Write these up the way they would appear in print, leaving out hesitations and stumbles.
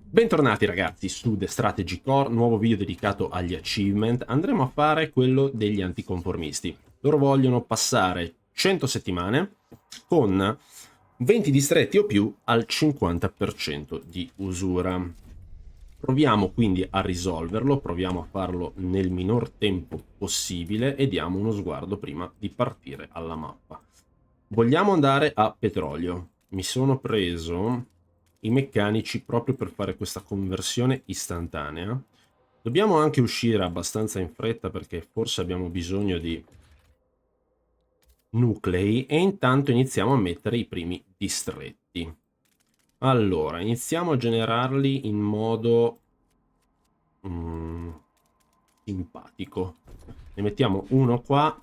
Bentornati ragazzi su The Strategy Core, nuovo video dedicato agli achievement. Andremo a fare quello degli anticonformisti. Loro vogliono passare 100 settimane con 20 distretti o più al 50% di usura. Proviamo quindi a risolverlo, proviamo a farlo nel minor tempo possibile e diamo uno sguardo prima di partire alla mappa. Vogliamo andare a petrolio. Mi sono preso i meccanici proprio per fare questa conversione istantanea. Dobbiamo anche uscire abbastanza in fretta perché forse abbiamo bisogno di nuclei e intanto iniziamo a mettere i primi distretti. Allora, iniziamo a generarli in modo simpatico. Ne mettiamo uno qua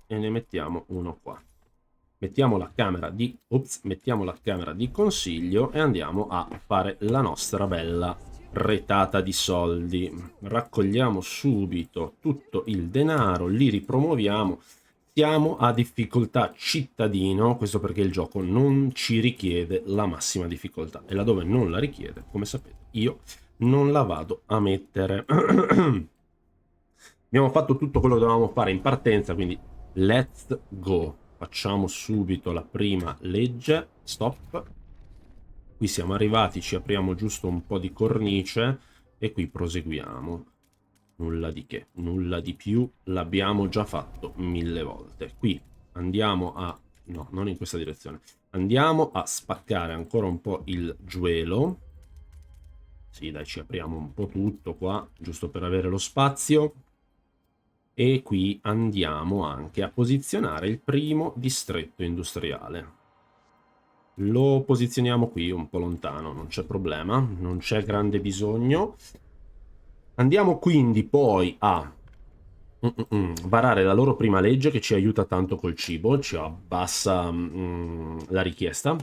e ne mettiamo uno qua. Mettiamo la camera di consiglio e andiamo a fare la nostra bella retata di soldi. Raccogliamo subito tutto il denaro, li ripromuoviamo. Siamo a difficoltà cittadino, questo perché il gioco non ci richiede la massima difficoltà e laddove non la richiede, come sapete, io non la vado a mettere. Abbiamo fatto tutto quello che dovevamo fare in partenza, quindi let's go. Facciamo subito la prima legge, stop. Qui siamo arrivati, ci apriamo giusto un po' di cornice e qui proseguiamo. Nulla di che, nulla di più, l'abbiamo già fatto 1000 volte. Qui andiamo a... no, non in questa direzione. Andiamo a spaccare ancora un po' il gioelo. Sì, dai, ci apriamo un po' tutto qua, giusto per avere lo spazio. E qui andiamo anche a posizionare il primo distretto industriale. Lo posizioniamo qui un po' lontano, non c'è problema, non c'è grande bisogno. Andiamo quindi poi a varare la loro prima legge che ci aiuta tanto col cibo, ci abbassa la richiesta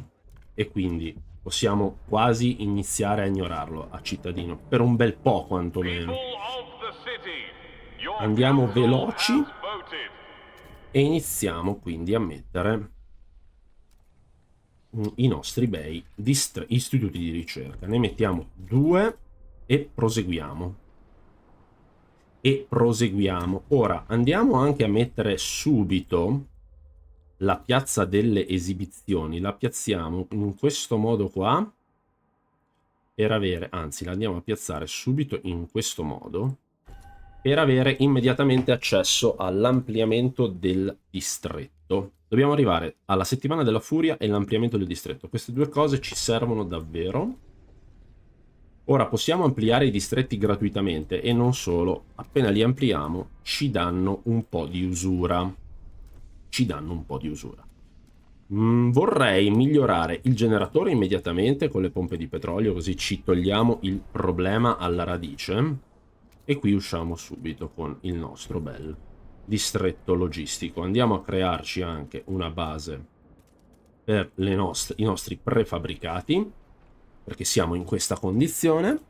e quindi possiamo quasi iniziare a ignorarlo a cittadino, per un bel po' quantomeno. Andiamo veloci e iniziamo quindi a mettere i nostri bei istituti di ricerca. Ne mettiamo 2 e proseguiamo. Ora andiamo anche a mettere subito la piazza delle esibizioni. La piazziamo in questo modo qua per avere, anzi la andiamo a piazzare subito in questo modo per avere immediatamente accesso all'ampliamento del distretto. Dobbiamo arrivare alla settimana della furia e l'ampliamento del distretto. Queste due cose ci servono davvero. Ora possiamo ampliare i distretti gratuitamente e non solo, appena li ampliamo ci danno un po' di usura. Vorrei migliorare il generatore immediatamente con le pompe di petrolio, così ci togliamo il problema alla radice. E qui usciamo subito con il nostro bel distretto logistico. Andiamo a crearci anche una base per i nostri prefabbricati, perché siamo in questa condizione,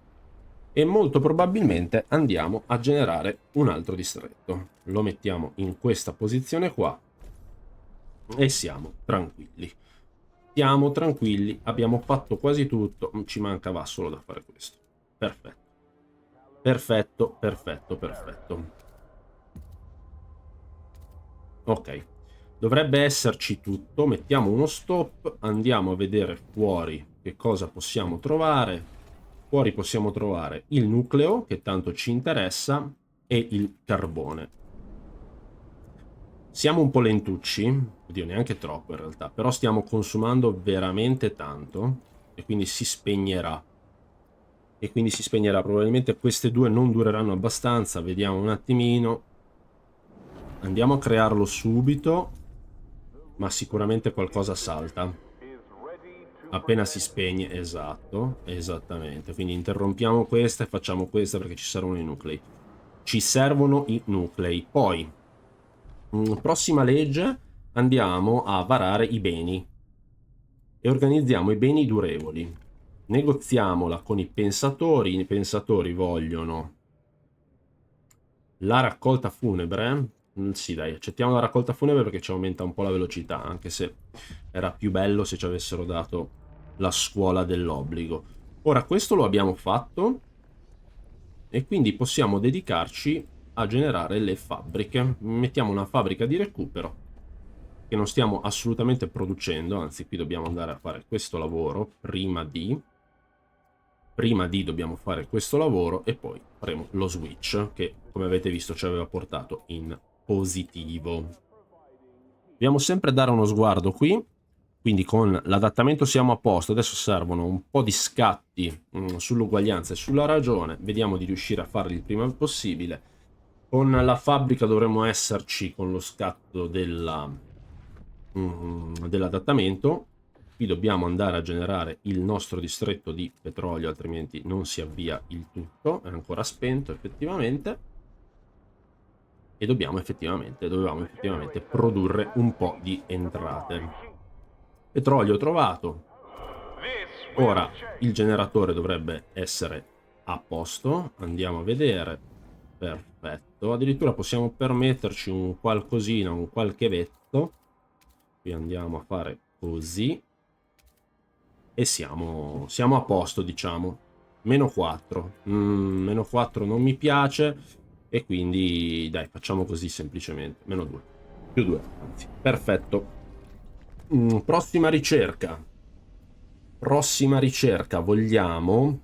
e molto probabilmente andiamo a generare un altro distretto. Lo mettiamo in questa posizione qua e siamo tranquilli. Siamo tranquilli, abbiamo fatto quasi tutto, ci mancava solo da fare questo. Perfetto. Perfetto. Ok, dovrebbe esserci tutto. Mettiamo uno stop, andiamo a vedere fuori che cosa possiamo trovare. Fuori possiamo trovare il nucleo, che tanto ci interessa, e il carbone. Siamo un po' lentucci, oddio neanche troppo in realtà, però stiamo consumando veramente tanto e quindi si spegnerà. Probabilmente queste due non dureranno abbastanza, vediamo un attimino. Andiamo a crearlo subito, ma sicuramente qualcosa salta appena si spegne. Esattamente, quindi interrompiamo questa e facciamo questa perché ci servono i nuclei. Poi prossima legge, andiamo a varare i beni e organizziamo i beni durevoli. Negoziamola con i pensatori vogliono la raccolta funebre. Sì dai, accettiamo la raccolta funebre perché ci aumenta un po' la velocità, anche se era più bello se ci avessero dato la scuola dell'obbligo. Ora questo lo abbiamo fatto e quindi possiamo dedicarci a generare le fabbriche. Mettiamo una fabbrica di recupero che non stiamo assolutamente producendo, anzi qui dobbiamo andare a fare questo lavoro prima di dobbiamo fare questo lavoro e poi faremo lo switch che, come avete visto, ci aveva portato in positivo. Dobbiamo sempre dare uno sguardo qui, quindi con l'adattamento siamo a posto. Adesso servono un po' di scatti sull'uguaglianza e sulla ragione, vediamo di riuscire a farli il prima possibile. Con la fabbrica dovremmo esserci con lo scatto dell'adattamento. Qui dobbiamo andare a generare il nostro distretto di petrolio, altrimenti non si avvia il tutto, è ancora spento effettivamente. E dovevamo effettivamente produrre un po' di entrate. Petrolio trovato. Ora il generatore dovrebbe essere a posto, andiamo a vedere. Perfetto, addirittura possiamo permetterci un qualcosina, un qualche vetto. Qui andiamo a fare così e siamo a posto, diciamo. Meno 4. Meno 4 non mi piace e quindi dai, facciamo così semplicemente. Meno 2. Più 2, anzi. Perfetto. Prossima ricerca. Prossima ricerca, vogliamo...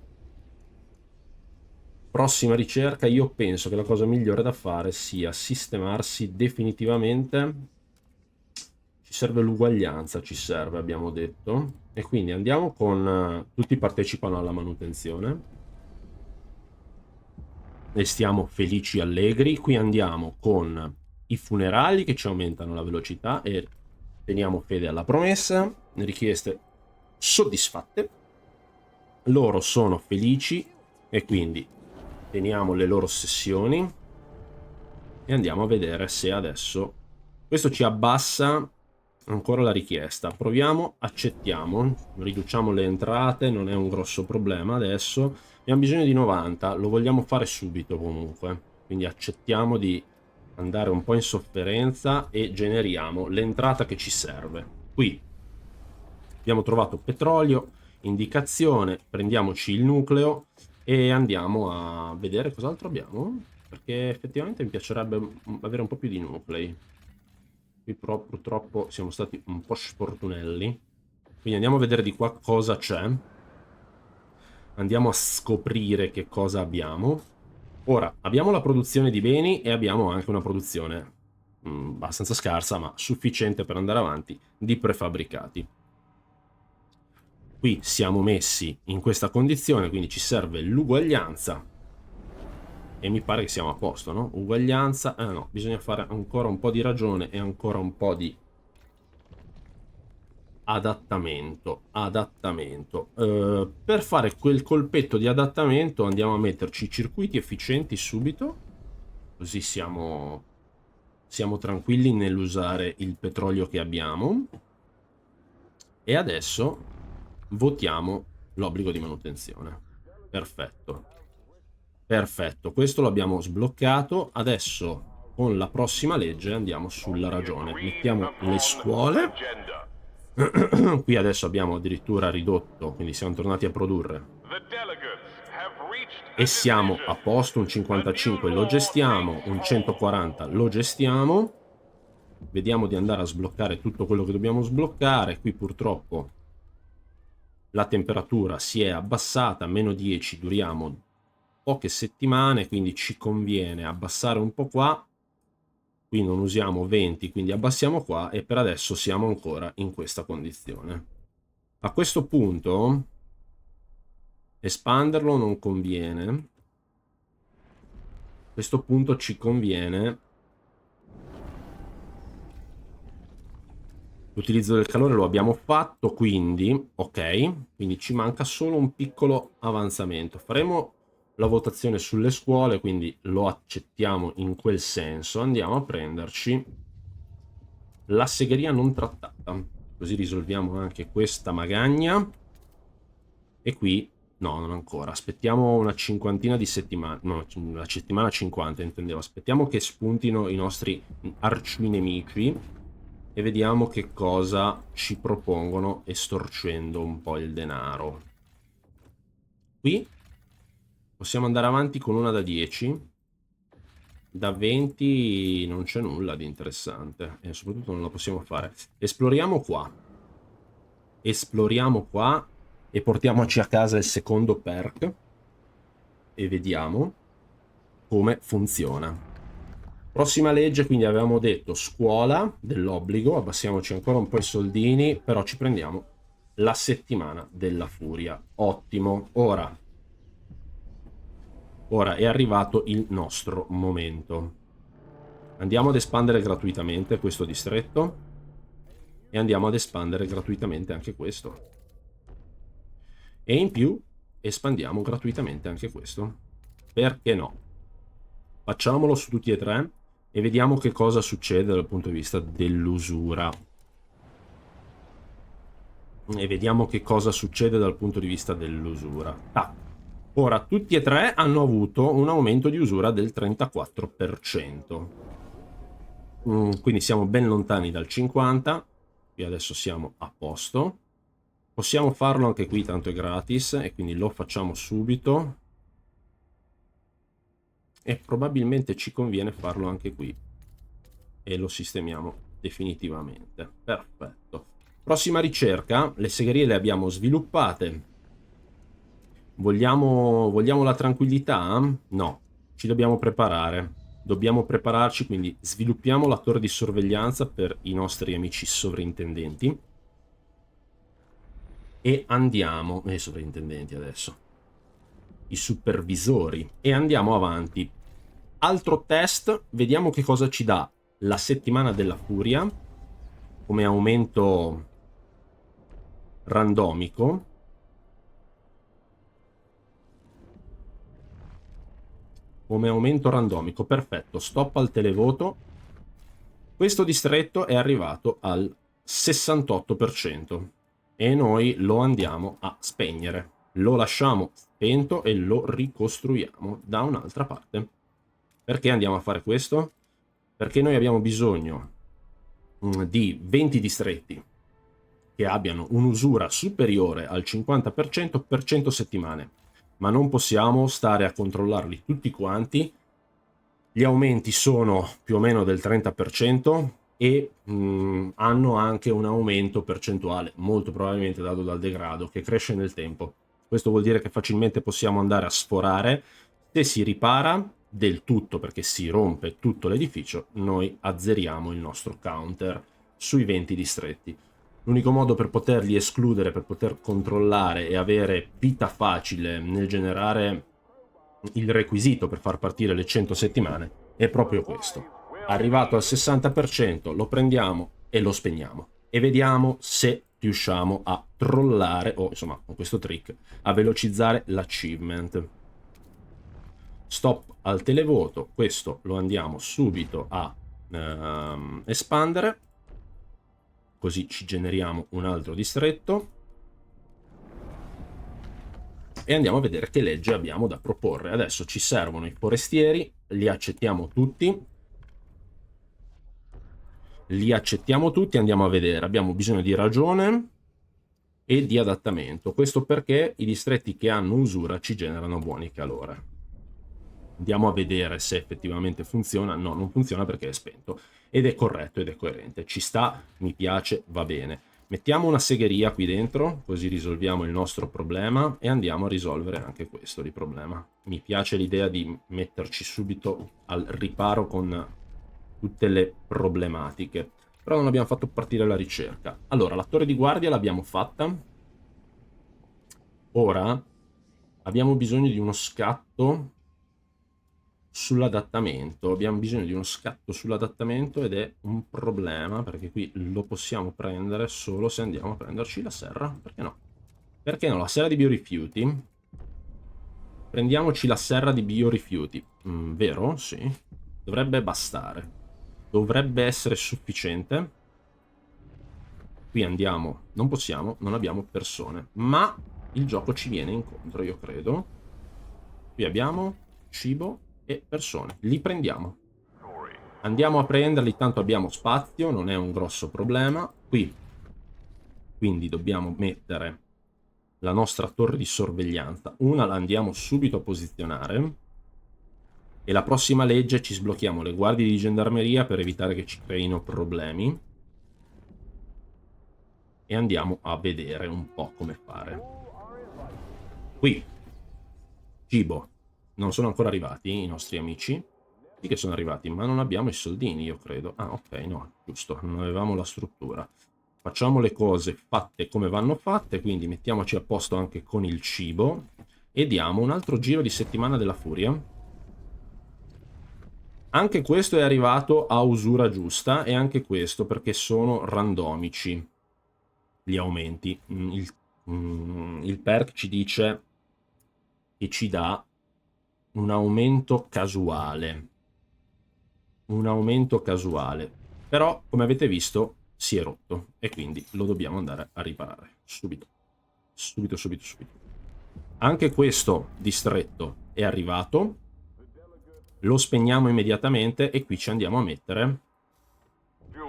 Prossima ricerca, io penso che la cosa migliore da fare sia sistemarsi definitivamente. Ci serve l'uguaglianza, ci serve, abbiamo detto. E quindi andiamo con... tutti partecipano alla manutenzione. E stiamo felici allegri. Qui andiamo con i funerali che ci aumentano la velocità e teniamo fede alla promessa. Richieste soddisfatte. Loro sono felici e quindi teniamo le loro sessioni e andiamo a vedere se adesso questo ci abbassa ancora la richiesta. Proviamo, accettiamo, riduciamo le entrate, non è un grosso problema adesso. Abbiamo bisogno di 90, lo vogliamo fare subito comunque, quindi accettiamo di andare un po' in sofferenza e generiamo l'entrata che ci serve. Qui abbiamo trovato petrolio, indicazione, prendiamoci il nucleo e andiamo a vedere cos'altro abbiamo, perché effettivamente mi piacerebbe avere un po' più di nuclei. Qui però purtroppo siamo stati un po' sfortunelli, quindi andiamo a vedere di qua cosa c'è, andiamo a scoprire che cosa abbiamo. Ora abbiamo la produzione di beni e abbiamo anche una produzione abbastanza scarsa ma sufficiente per andare avanti di prefabbricati. Qui siamo messi in questa condizione, quindi ci serve l'uguaglianza e mi pare che siamo a posto, no? Uguaglianza, no, bisogna fare ancora un po' di ragione e ancora un po' di adattamento. Per fare quel colpetto di adattamento andiamo a metterci i circuiti efficienti subito, così siamo tranquilli nell'usare il petrolio che abbiamo. E adesso votiamo l'obbligo di manutenzione. Perfetto. Perfetto, questo l'abbiamo sbloccato. Adesso con la prossima legge andiamo sulla ragione. Mettiamo le scuole. Qui adesso abbiamo addirittura ridotto, quindi siamo tornati a produrre. E siamo a posto, un 55 lo gestiamo, un 140 lo gestiamo. Vediamo di andare a sbloccare tutto quello che dobbiamo sbloccare. Qui purtroppo la temperatura si è abbassata, meno 10, duriamo poche settimane, quindi ci conviene abbassare un po' qua. Qui non usiamo 20, quindi abbassiamo qua e per adesso siamo ancora in questa condizione. A questo punto espanderlo non conviene. A questo punto ci conviene l'utilizzo del calore, lo abbiamo fatto, quindi ok, quindi ci manca solo un piccolo avanzamento. Faremo la votazione sulle scuole, quindi lo accettiamo in quel senso. Andiamo a prenderci la segheria non trattata, così risolviamo anche questa magagna. E qui no, non ancora, aspettiamo una cinquantina di settimane, no, la settimana 50 intendevo. Aspettiamo che spuntino i nostri arcinemici e vediamo che cosa ci propongono estorcendo un po' il denaro. Qui possiamo andare avanti con una da 10. Da 20 non c'è nulla di interessante e soprattutto non la possiamo fare. Esploriamo qua. Esploriamo qua e portiamoci a casa il secondo perk e vediamo come funziona. Prossima legge, quindi avevamo detto scuola dell'obbligo, abbassiamoci ancora un po' i soldini, però ci prendiamo la settimana della furia. Ottimo. Ora è arrivato il nostro momento. Andiamo ad espandere gratuitamente questo distretto e andiamo ad espandere gratuitamente anche questo. E in più espandiamo gratuitamente anche questo. Perché no? Facciamolo su tutti e tre e vediamo che cosa succede dal punto di vista dell'usura. Ah. Ora, tutti e tre hanno avuto un aumento di usura del 34%. Quindi siamo ben lontani dal 50%. Qui adesso siamo a posto. Possiamo farlo anche qui, tanto è gratis, e quindi lo facciamo subito. E probabilmente ci conviene farlo anche qui. E lo sistemiamo definitivamente. Perfetto. Prossima ricerca. Le segherie le abbiamo sviluppate. Vogliamo la tranquillità? No, ci dobbiamo preparare. Dobbiamo prepararci, quindi sviluppiamo la torre di sorveglianza per i nostri amici sovrintendenti. E andiamo... I sovrintendenti adesso. I supervisori. E andiamo avanti. Altro test, vediamo che cosa ci dà la settimana della furia come aumento randomico. Perfetto, stop al televoto. Questo distretto è arrivato al 68% e noi lo andiamo a spegnere. Lo lasciamo spento e lo ricostruiamo da un'altra parte. Perché andiamo a fare questo? Perché noi abbiamo bisogno di 20 distretti che abbiano un'usura superiore al 50% per 100 settimane. Ma non possiamo stare a controllarli tutti quanti. Gli aumenti sono più o meno del 30% e hanno anche un aumento percentuale, molto probabilmente dato dal degrado, che cresce nel tempo. Questo vuol dire che facilmente possiamo andare a sforare. Se si ripara del tutto, perché si rompe tutto l'edificio, noi azzeriamo il nostro counter sui 20 distretti. L'unico modo per poterli escludere, per poter controllare e avere vita facile nel generare il requisito per far partire le 100 settimane è proprio questo. Arrivato al 60% lo prendiamo e lo spegniamo e vediamo se riusciamo a trollare o insomma con questo trick a velocizzare l'achievement. Stop al televoto, questo lo andiamo subito a espandere, così ci generiamo un altro distretto e andiamo a vedere che legge abbiamo da proporre. Adesso ci servono i forestieri, li accettiamo tutti, andiamo a vedere, abbiamo bisogno di ragione e di adattamento, questo perché i distretti che hanno usura ci generano buoni calore. Andiamo a vedere se effettivamente funziona. No, non funziona perché è spento ed è corretto ed è coerente, ci sta, mi piace, va bene. Mettiamo una segheria qui dentro, così risolviamo il nostro problema e andiamo a risolvere anche questo di problema. Mi piace l'idea di metterci subito al riparo con tutte le problematiche. Però non abbiamo fatto partire la ricerca. Allora, la torre di guardia l'abbiamo fatta. Ora abbiamo bisogno di uno scatto sull'adattamento. Abbiamo bisogno di uno scatto sull'adattamento ed è un problema perché qui lo possiamo prendere solo se andiamo a prenderci la serra. Perché no? Perché no? La serra di biorifiuti. Prendiamoci la serra di biorifiuti. Vero? Sì. Dovrebbe bastare. Dovrebbe essere sufficiente. Qui andiamo. Non possiamo, non abbiamo persone. Ma il gioco ci viene incontro, io credo. Qui abbiamo cibo e persone. Li prendiamo. Andiamo a prenderli, tanto abbiamo spazio, non è un grosso problema. Qui. Quindi dobbiamo mettere la nostra torre di sorveglianza. Una la andiamo subito a posizionare. E la prossima legge ci sblocchiamo le guardie di gendarmeria per evitare che ci creino problemi. E andiamo a vedere un po' come fare. Qui. Cibo. Non sono ancora arrivati i nostri amici. Sì che sono arrivati, ma non abbiamo i soldini, io credo. Ah, ok, no, giusto, non avevamo la struttura. Facciamo le cose fatte come vanno fatte, quindi mettiamoci a posto anche con il cibo e diamo un altro giro di settimana della furia. Anche questo è arrivato a usura giusta e anche questo perché sono randomici gli aumenti. Il perk ci dice che ci dà un aumento casuale. Un aumento casuale. Però, come avete visto, si è rotto e quindi lo dobbiamo andare a riparare subito. Subito, subito, subito. Anche questo distretto è arrivato. Lo spegniamo immediatamente e qui ci andiamo a mettere.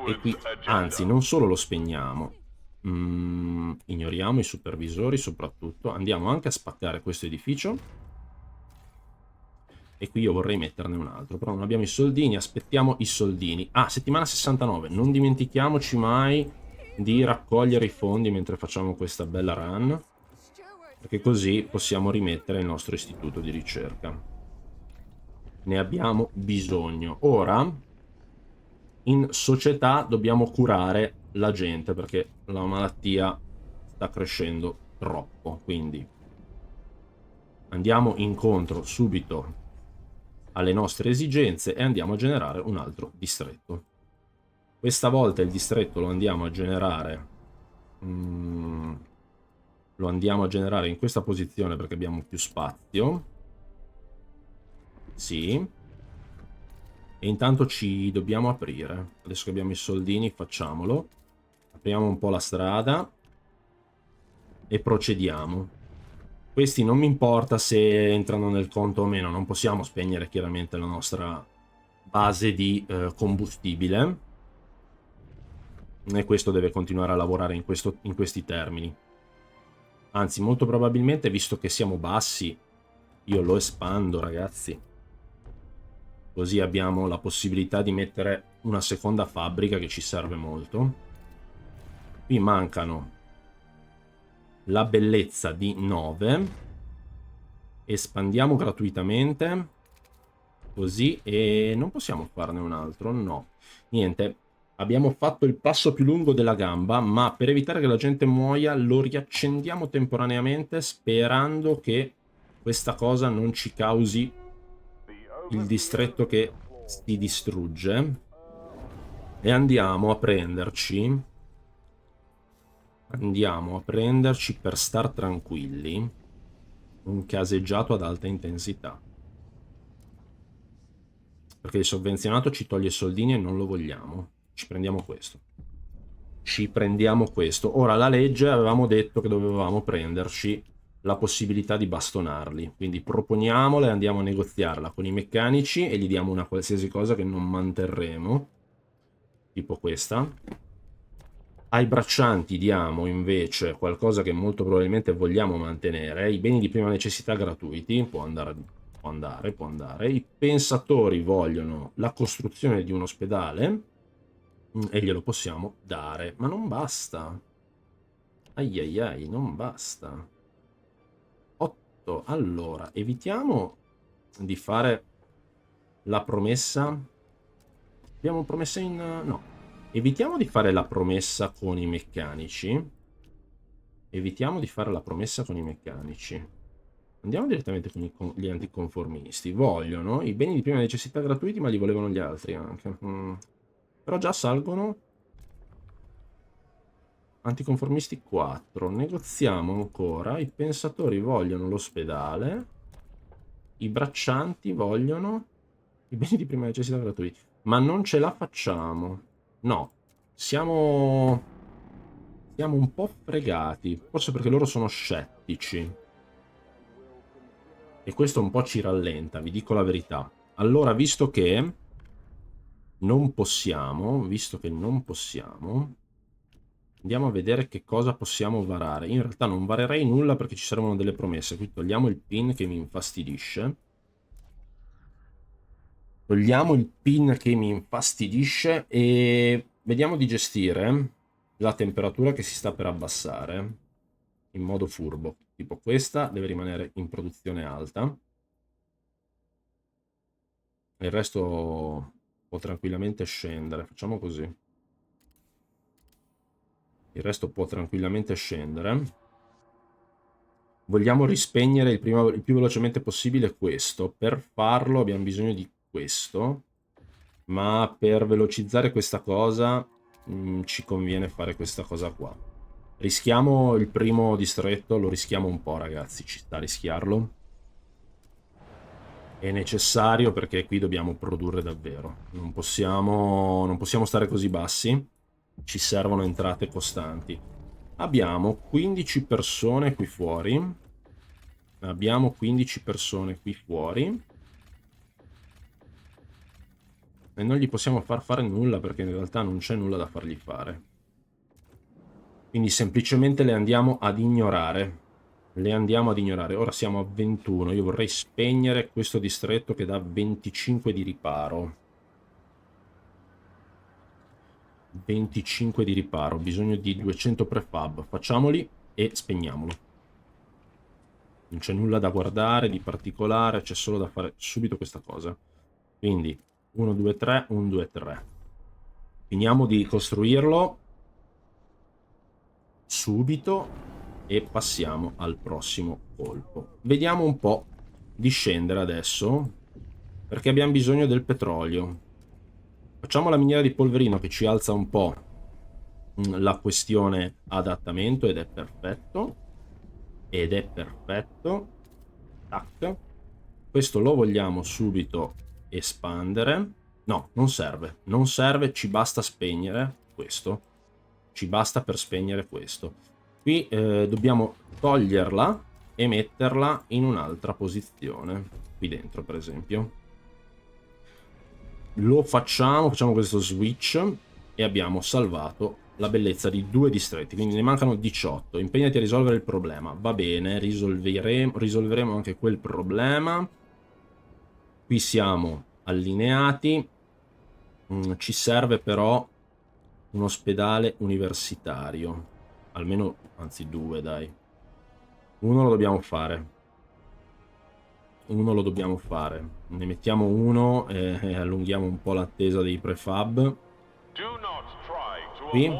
E qui, anzi, non solo lo spegniamo. Ignoriamo i supervisori soprattutto. Andiamo anche a spaccare questo edificio. E qui io vorrei metterne un altro, però non abbiamo i soldini, aspettiamo i soldini. Ah, settimana 69, non dimentichiamoci mai di raccogliere i fondi mentre facciamo questa bella run, perché così possiamo rimettere il nostro istituto di ricerca. Ne abbiamo bisogno. Ora, in società dobbiamo curare la gente, perché la malattia sta crescendo troppo, quindi andiamo incontro subito alle nostre esigenze e andiamo a generare un altro distretto. Questa volta il distretto lo andiamo a generare in questa posizione perché abbiamo più spazio. Sì. E intanto ci dobbiamo aprire. Adesso che abbiamo i soldini facciamolo. Apriamo un po' la strada e procediamo. Questi non mi importa se entrano nel conto o meno, non possiamo spegnere chiaramente la nostra base di combustibile e questo deve continuare a lavorare in questi termini. Anzi, molto probabilmente, visto che siamo bassi, io lo espando, ragazzi. Così abbiamo la possibilità di mettere una seconda fabbrica che ci serve molto. Qui mancano la bellezza di 9. Espandiamo gratuitamente così e non possiamo farne un altro, no, niente, abbiamo fatto il passo più lungo della gamba, ma per evitare che la gente muoia lo riaccendiamo temporaneamente sperando che questa cosa non ci causi il distretto che si distrugge e andiamo a prenderci per star tranquilli un caseggiato ad alta intensità, perché il sovvenzionato ci toglie soldini e non lo vogliamo. Ci prendiamo questo. Ora la legge avevamo detto che dovevamo prenderci la possibilità di bastonarli, quindi proponiamola e andiamo a negoziarla con i meccanici e gli diamo una qualsiasi cosa che non manterremo, tipo questa. Ai braccianti diamo invece qualcosa che molto probabilmente vogliamo mantenere, i beni di prima necessità gratuiti, può andare. I pensatori vogliono la costruzione di un ospedale e glielo possiamo dare, ma non basta. Ai ai ai, non basta. 8, allora, evitiamo di fare la promessa. Abbiamo promessa in... no. Evitiamo di fare la promessa con i meccanici. Andiamo direttamente con gli anticonformisti. Vogliono i beni di prima necessità gratuiti, ma li volevano gli altri anche. Però già salgono. Anticonformisti 4. Negoziamo ancora. I pensatori vogliono l'ospedale. I braccianti vogliono i beni di prima necessità gratuiti. Ma non ce la facciamo. No, siamo un po' fregati, forse perché loro sono scettici. E questo un po' ci rallenta, vi dico la verità. Allora, visto che non possiamo, Andiamo a vedere che cosa possiamo varare. In realtà non varerei nulla perché ci servono delle promesse. Qui togliamo il pin che mi infastidisce. Togliamo il pin che mi infastidisce e vediamo di gestire la temperatura che si sta per abbassare in modo furbo. Tipo questa deve rimanere in produzione alta. Il resto può tranquillamente scendere. Facciamo così. Il resto può tranquillamente scendere. Vogliamo rispegnere il più velocemente possibile questo. Per farlo abbiamo bisogno di questo. Ma per velocizzare questa cosa ci conviene fare questa cosa qua. Rischiamo il primo distretto, lo rischiamo un po', ragazzi. Ci sta a rischiarlo. È necessario perché qui dobbiamo produrre davvero. Non possiamo stare così bassi. Ci servono entrate costanti. Abbiamo 15 persone qui fuori. Abbiamo 15 persone qui fuori. E non gli possiamo far fare nulla perché in realtà non c'è nulla da fargli fare. Quindi semplicemente le andiamo ad ignorare. Le andiamo ad ignorare. Ora siamo a 21. Io vorrei spegnere questo distretto che dà 25 di riparo. 25 di riparo. Ho bisogno di 200 prefab. Facciamoli e spegniamolo. Non c'è nulla da guardare di particolare. C'è solo da fare subito questa cosa. Quindi 1, 2, 3, 1, 2, 3. Finiamo di costruirlo subito e passiamo al prossimo colpo. Vediamo un po' di scendere adesso perché abbiamo bisogno del petrolio. Facciamo la miniera di polverino che ci alza un po' la questione adattamento ed è perfetto. Ed è perfetto. Tac. Questo lo vogliamo subito espandere. No, non serve. Non serve, ci basta spegnere questo. Ci basta per spegnere questo. Qui dobbiamo toglierla e metterla in un'altra posizione. Qui dentro, per esempio. Lo facciamo questo switch e abbiamo salvato la bellezza di 2 distretti, quindi ne mancano 18. Impegnati a risolvere il problema. Va bene, risolveremo anche quel problema. Qui siamo allineati. Ci serve però un ospedale universitario. Almeno, anzi 2, dai. Uno lo dobbiamo fare. Uno lo dobbiamo fare. Ne mettiamo uno e allunghiamo un po' l'attesa dei prefab. Qui.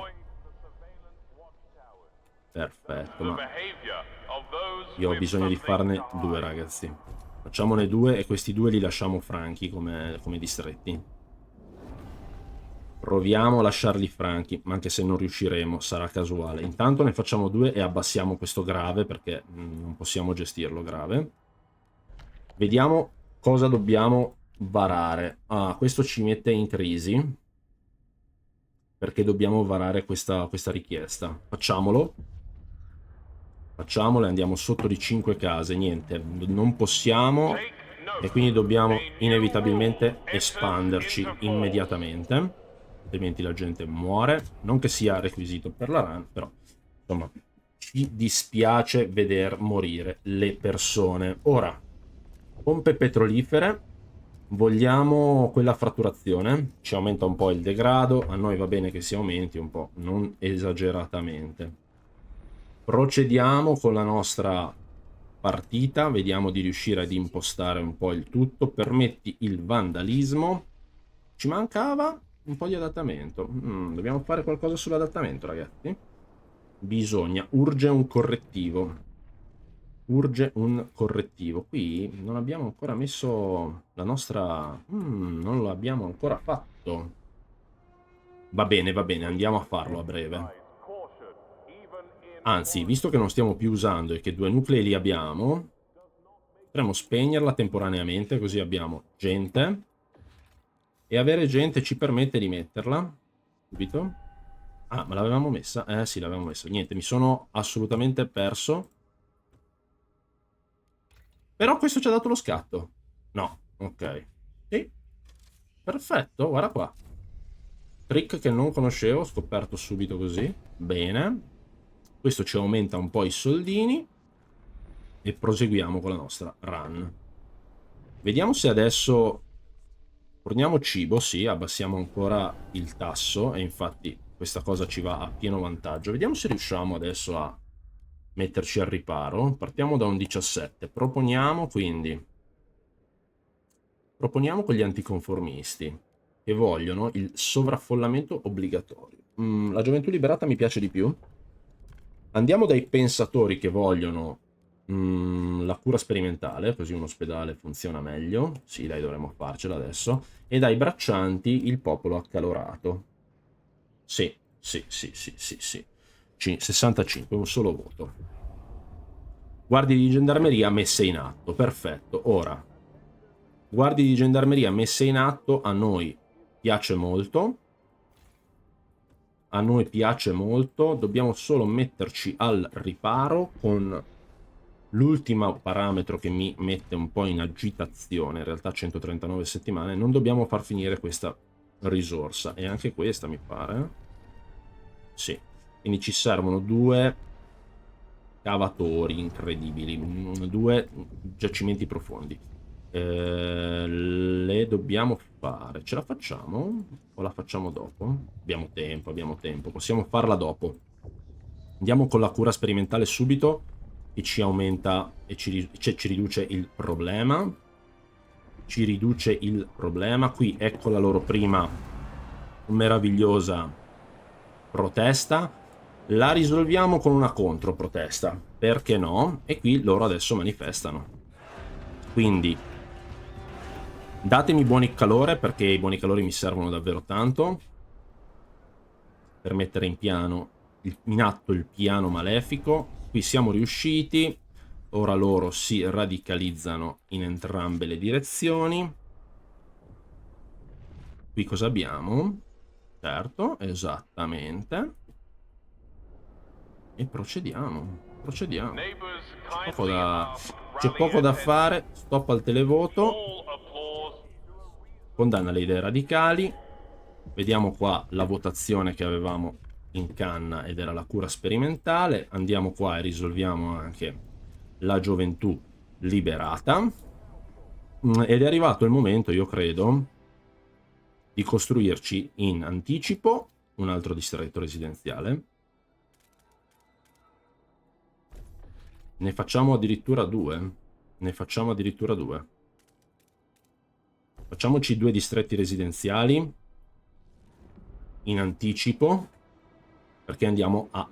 Perfetto, ma io ho bisogno di farne 2, ragazzi. Facciamone 2 e questi 2 li lasciamo franchi come distretti. Proviamo a lasciarli franchi, ma anche se non riusciremo sarà casuale. Intanto ne facciamo 2 e abbassiamo questo grave perché non possiamo gestirlo grave. Vediamo cosa dobbiamo varare. Ah, questo ci mette in crisi perché dobbiamo varare questa richiesta. Facciamolo. Facciamolo e andiamo sotto di 5 case. Niente, non possiamo e quindi dobbiamo inevitabilmente espanderci immediatamente. Altrimenti la gente muore. Non che sia requisito per la run, però insomma ci dispiace veder morire le persone. Ora, pompe petrolifere. Vogliamo quella fratturazione. Ci aumenta un po' il degrado. A noi va bene che si aumenti un po', non esageratamente. Procediamo con la nostra partita. Vediamo di riuscire ad impostare un po' il tutto. Permetti il vandalismo. Ci mancava un po' di adattamento. Dobbiamo fare qualcosa sull'adattamento, ragazzi. Urge un correttivo. Urge un correttivo. Qui non abbiamo ancora messo la nostra... non lo abbiamo ancora fatto. Va bene, andiamo a farlo a breve. Anzi, visto che non stiamo più usando e che 2 nuclei li abbiamo, potremmo spegnerla temporaneamente, così abbiamo gente. E avere gente ci permette di metterla subito. Ah, ma l'avevamo messa? Sì, l'avevamo messa. Niente, mi sono assolutamente perso. Però questo ci ha dato lo scatto. No, ok. Sì. Perfetto, guarda qua. Trick che non conoscevo, scoperto subito così. Bene. Questo ci aumenta un po' i soldini. E proseguiamo con la nostra run. Vediamo se adesso... Forniamo cibo, sì, abbassiamo ancora il tasso. E infatti questa cosa ci va a pieno vantaggio. Vediamo se riusciamo adesso a metterci al riparo. Partiamo da un 17. Proponiamo quindi... Proponiamo con gli anticonformisti che vogliono il sovraffollamento obbligatorio. La gioventù liberata mi piace di più. Andiamo dai pensatori che vogliono la cura sperimentale, così un ospedale funziona meglio. Sì, dai, dovremmo farcela adesso. E dai braccianti il popolo accalorato. Sì, sì, sì, sì, sì, sì. 65, un solo voto. Guardie di gendarmeria messe in atto, perfetto. Ora, guardie di gendarmeria messe in atto a noi piace molto. A noi piace molto. Dobbiamo solo metterci al riparo con l'ultimo parametro che mi mette un po' in agitazione. In realtà 139 settimane. Non dobbiamo far finire questa risorsa. E anche questa mi pare. Sì. Quindi ci servono 2 cavatori incredibili. 2 giacimenti profondi. Le dobbiamo fare. Ce la facciamo? O la facciamo dopo? Abbiamo tempo. Possiamo farla dopo. Andiamo con la cura sperimentale subito, che ci aumenta e ci riduce il problema. Ci riduce il problema. Qui ecco la loro prima meravigliosa protesta. La risolviamo con una controprotesta. Perché no? E qui loro adesso manifestano. Quindi datemi buoni calore, perché i buoni calori mi servono davvero tanto per mettere in atto il piano malefico. Qui siamo riusciti. Ora loro si radicalizzano in entrambe le direzioni. Qui cosa abbiamo? Certo, esattamente. E procediamo. C'è poco da fare. Stop al televoto. Condanna le idee radicali. Vediamo qua la votazione che avevamo in canna ed era la cura sperimentale. Andiamo qua e risolviamo anche la gioventù liberata. Ed è arrivato il momento, io credo, di costruirci in anticipo un altro distretto residenziale. Ne facciamo addirittura 2. Facciamoci 2 distretti residenziali in anticipo, perché andiamo a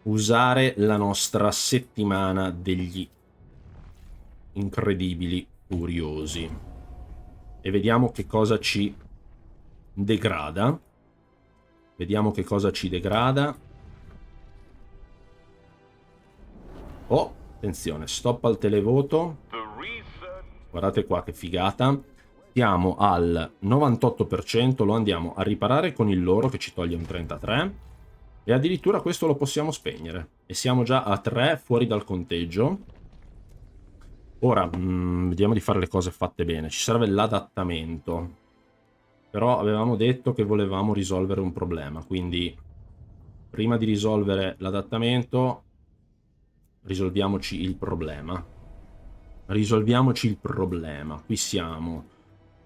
usare la nostra settimana degli incredibili furiosi. E vediamo che cosa ci degrada. Oh, attenzione, stop al televoto. Guardate qua che figata. Siamo al 98%, lo andiamo a riparare con il loro che ci toglie un 33. E addirittura questo lo possiamo spegnere. E siamo già a 3 fuori dal conteggio. Ora, vediamo di fare le cose fatte bene. Ci serve l'adattamento. Però avevamo detto che volevamo risolvere un problema. Quindi, prima di risolvere l'adattamento, risolviamoci il problema. Qui siamo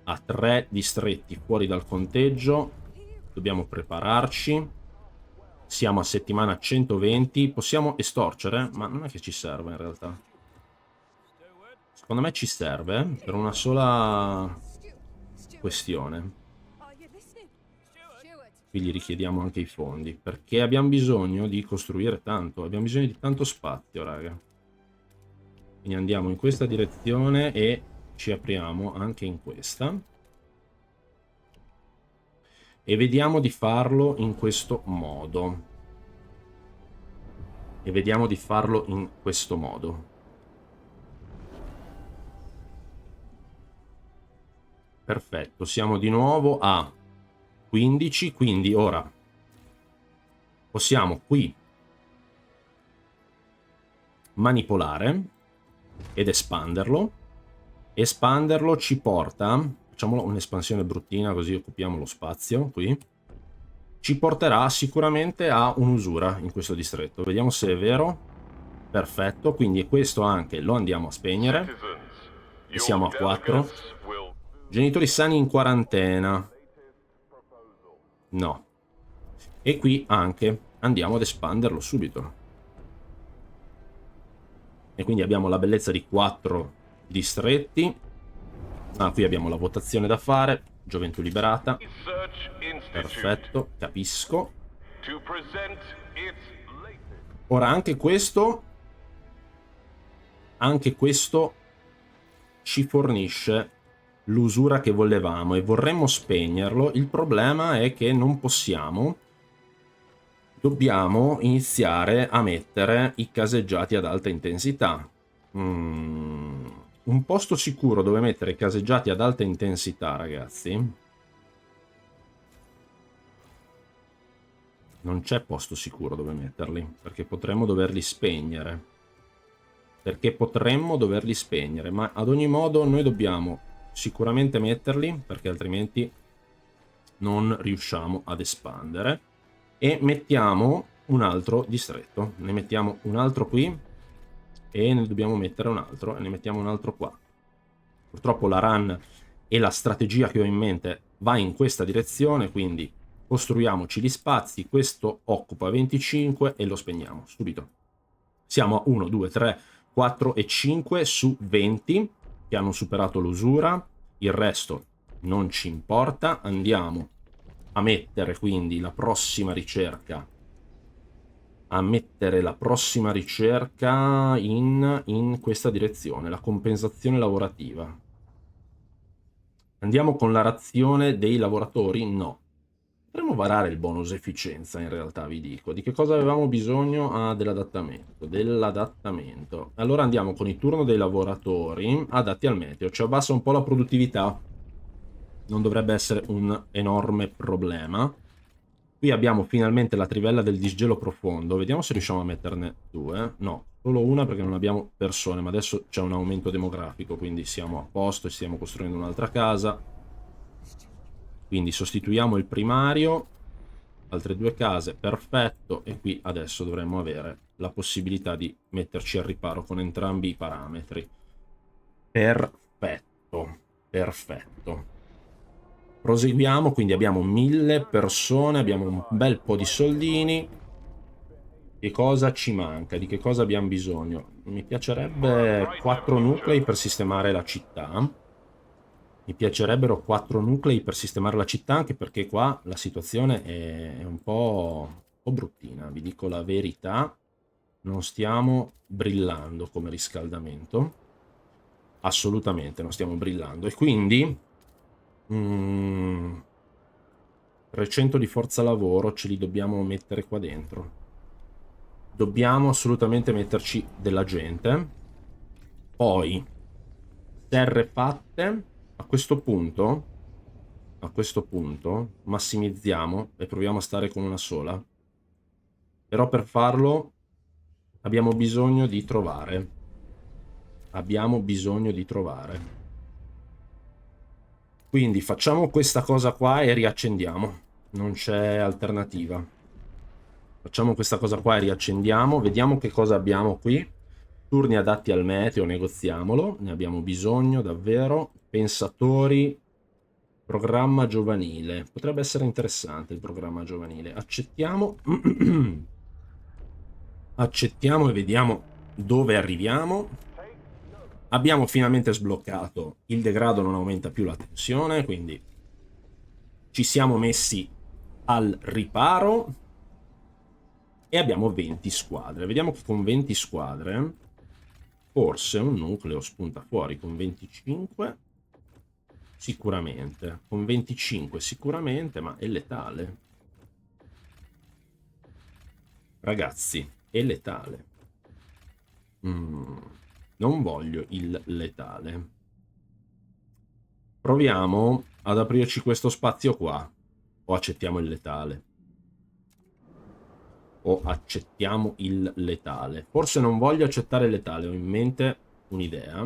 a 3 distretti fuori dal conteggio. Dobbiamo prepararci. Siamo a settimana 120. Possiamo estorcere? Ma non è che ci serve in realtà. Secondo me ci serve per una sola questione. Qui gli richiediamo anche i fondi, perché abbiamo bisogno di costruire tanto. Abbiamo bisogno di tanto spazio, raga. Quindi andiamo in questa direzione e ci apriamo anche in questa. E vediamo di farlo in questo modo. Perfetto, siamo di nuovo a 15, quindi ora possiamo qui manipolare ed espanderlo. Espanderlo ci porta, facciamolo un'espansione bruttina così occupiamo lo spazio qui. ci porterà sicuramente a un'usura in questo distretto. Vediamo se è vero. Perfetto, quindi questo anche lo andiamo a spegnere. E siamo a 4. Genitori sani in quarantena. No. E qui anche andiamo ad espanderlo subito. E quindi abbiamo la bellezza di 4 distretti. Ah, qui abbiamo la votazione da fare. Gioventù liberata. Perfetto, capisco. Ora anche questo ci fornisce l'usura che volevamo e vorremmo spegnerlo. Il problema è che non possiamo. Dobbiamo iniziare a mettere i caseggiati ad alta intensità. Un posto sicuro dove mettere i caseggiati ad alta intensità, ragazzi. Non c'è posto sicuro dove metterli, perché potremmo doverli spegnere. Ma ad ogni modo noi dobbiamo sicuramente metterli, perché altrimenti non riusciamo ad espandere. E mettiamo un altro distretto. Ne mettiamo un altro qui e ne dobbiamo mettere un altro e ne mettiamo un altro qua. Purtroppo la run e la strategia che ho in mente va in questa direzione, quindi costruiamoci gli spazi. Questo occupa 25 e lo spegniamo subito. Siamo a 1, 2, 3, 4 e 5 su 20 che hanno superato l'usura. Il resto non ci importa. Andiamo a mettere quindi la prossima ricerca. In questa direzione, la compensazione lavorativa. Andiamo con la razione dei lavoratori? No. Potremmo varare il bonus efficienza, in realtà, vi dico. Di che cosa avevamo bisogno? Ah, dell'adattamento. Allora andiamo con il turno dei lavoratori adatti al meteo. Ci abbassa un po' la produttività. Non dovrebbe essere un enorme problema. Qui abbiamo finalmente la trivella del disgelo profondo. Vediamo se riusciamo a metterne 2. No, solo una perché non abbiamo persone, ma adesso c'è un aumento demografico, quindi siamo a posto e stiamo costruendo un'altra casa. Quindi sostituiamo il primario, altre 2 case, perfetto, e qui adesso dovremmo avere la possibilità di metterci al riparo con entrambi i parametri. Perfetto, perfetto. Proseguiamo, quindi abbiamo 1000 persone, abbiamo un bel po' di soldini. Che cosa ci manca? Di che cosa abbiamo bisogno? Mi piacerebbe 4 nuclei per sistemare la città. Mi piacerebbero 4 nuclei per sistemare la città, anche perché qua la situazione è un po' bruttina, vi dico la verità. Non stiamo brillando come riscaldamento. Assolutamente non stiamo brillando. E quindi 300 di forza lavoro ce li dobbiamo mettere qua dentro. Dobbiamo assolutamente metterci della gente. Poi, terre fatte, a questo punto, massimizziamo e proviamo a stare con una sola. Però per farlo abbiamo bisogno di trovare. Quindi facciamo questa cosa qua e riaccendiamo. Non c'è alternativa. Facciamo questa cosa qua e riaccendiamo. Vediamo che cosa abbiamo qui. Turni adatti al meteo, negoziamolo. Ne abbiamo bisogno, davvero. Pensatori. Programma giovanile. Potrebbe essere interessante il programma giovanile. Accettiamo. Accettiamo e vediamo dove arriviamo. Abbiamo finalmente sbloccato. Il degrado non aumenta più la tensione, quindi ci siamo messi al riparo. E abbiamo 20 squadre. Vediamo che con 20 squadre forse un nucleo spunta fuori. Con 25 sicuramente. Con 25 sicuramente, ma è letale. Ragazzi, è letale. Non voglio il letale. Proviamo ad aprirci questo spazio qua. O accettiamo il letale. Forse non voglio accettare il letale. Ho in mente un'idea.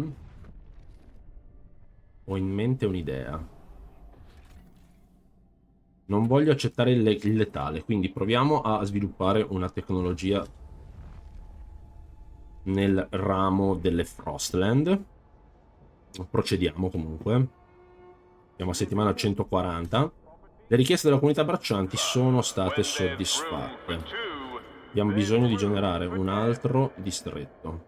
Non voglio accettare il letale, quindi proviamo a sviluppare una tecnologia nel ramo delle Frostland. Procediamo comunque. Siamo a settimana 140. Le richieste della comunità braccianti sono state soddisfatte. Abbiamo bisogno di generare un altro distretto.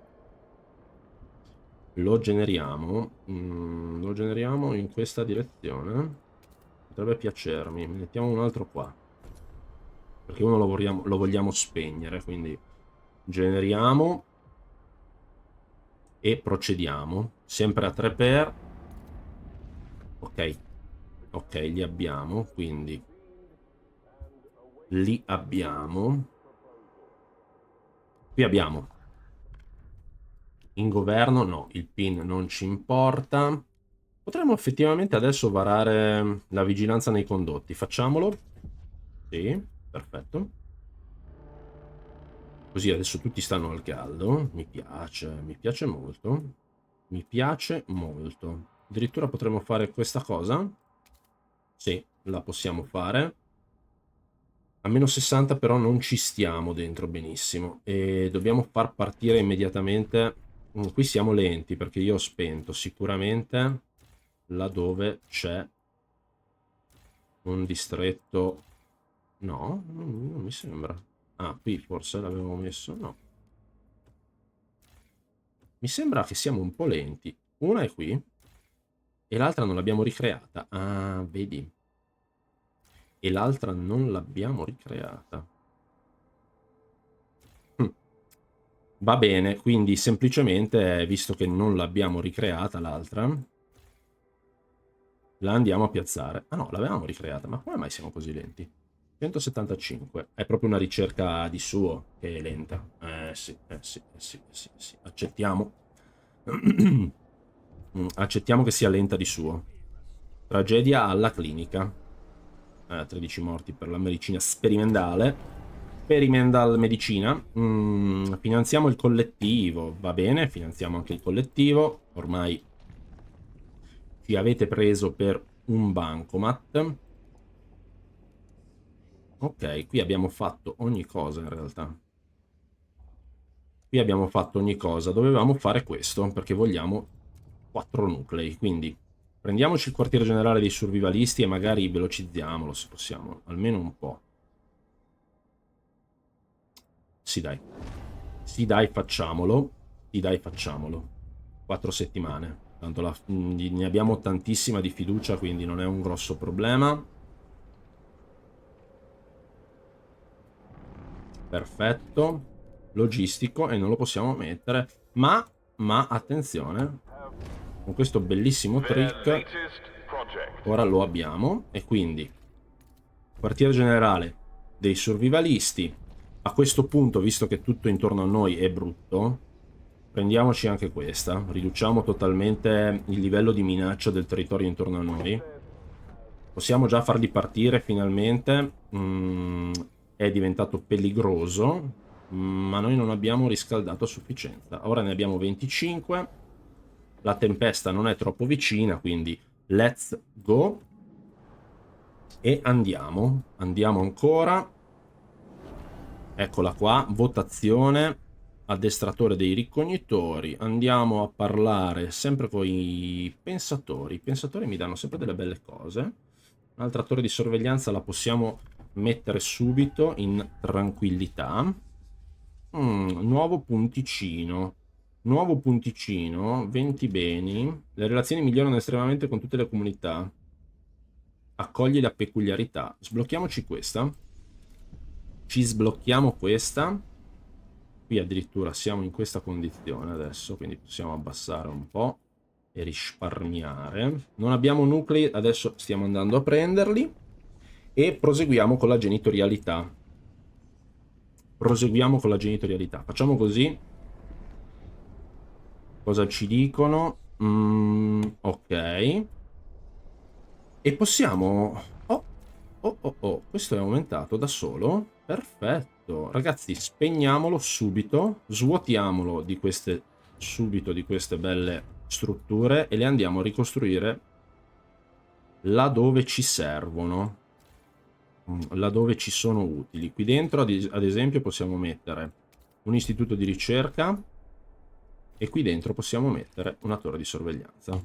Lo generiamo in questa direzione. Potrebbe piacermi. Mettiamo un altro qua, perché uno lo vogliamo spegnere, quindi generiamo e procediamo sempre a 3 per. Ok, li abbiamo, quindi li abbiamo. Qui abbiamo in governo, no, il PIN non ci importa. Potremmo effettivamente adesso varare la vigilanza nei condotti. Facciamolo. Sì, perfetto. Così adesso tutti stanno al caldo. Mi piace molto. Mi piace molto. Addirittura potremmo fare questa cosa. Sì, la possiamo fare. A meno 60 però non ci stiamo dentro benissimo. E dobbiamo far partire immediatamente. Qui siamo lenti perché io ho spento sicuramente laddove c'è un distretto. No, non mi sembra. Ah, qui forse l'avevo messo. No. Mi sembra che siamo un po' lenti. Una è qui e l'altra non l'abbiamo ricreata. Ah, vedi. E l'altra non l'abbiamo ricreata. Va bene, quindi semplicemente, visto che non l'abbiamo ricreata l'altra, la andiamo a piazzare. Ah no, l'avevamo ricreata, ma come mai siamo così lenti? 175. È proprio una ricerca di suo che è lenta. Sì. Accettiamo. Accettiamo che sia lenta di suo. Tragedia alla clinica. 13 morti per la medicina sperimentale. Experimental medicina. Finanziamo il collettivo. Va bene, finanziamo anche il collettivo. Ormai ci avete preso per un bancomat. Ok, qui abbiamo fatto ogni cosa in realtà. Qui abbiamo fatto ogni cosa. Dovevamo fare questo perché vogliamo 4 nuclei. Quindi prendiamoci il quartiere generale dei survivalisti e magari velocizziamolo se possiamo. Almeno un po'. Sì, dai. Sì, dai, facciamolo. Sì, dai, facciamolo. 4 settimane. Tanto ne abbiamo tantissima di fiducia, quindi non è un grosso problema. Perfetto. Logistico e non lo possiamo mettere. Ma attenzione. Con questo bellissimo trick ora lo abbiamo. E quindi quartiere generale dei survivalisti. A questo punto, visto che tutto intorno a noi è brutto, prendiamoci anche questa. Riduciamo totalmente il livello di minaccia del territorio intorno a noi. Possiamo già farli partire finalmente. È diventato peligroso, ma noi non abbiamo riscaldato a sufficienza. Ora ne abbiamo 25. La tempesta non è troppo vicina, quindi let's go. E andiamo ancora. Eccola qua, votazione, addestratore dei ricognitori. Andiamo a parlare sempre con i pensatori. I pensatori mi danno sempre delle belle cose. Un'altra torre di sorveglianza la possiamo mettere subito in tranquillità. Nuovo punticino. Nuovo punticino, 20 beni. Le relazioni migliorano estremamente con tutte le comunità. Accoglie la peculiarità. Sblocchiamoci questa. Ci sblocchiamo questa. Qui addirittura siamo in questa condizione adesso, quindi possiamo abbassare un po' e risparmiare. Non abbiamo nuclei, adesso stiamo andando a prenderli. E proseguiamo con la genitorialità. Facciamo così. Cosa ci dicono? Ok. E possiamo... questo è aumentato da solo. Perfetto. Ragazzi, spegniamolo subito. Svuotiamolo di queste belle strutture e le andiamo a ricostruire là dove ci servono. laddove ci sono utili. Qui dentro ad esempio possiamo mettere un istituto di ricerca e qui dentro possiamo mettere una torre di sorveglianza.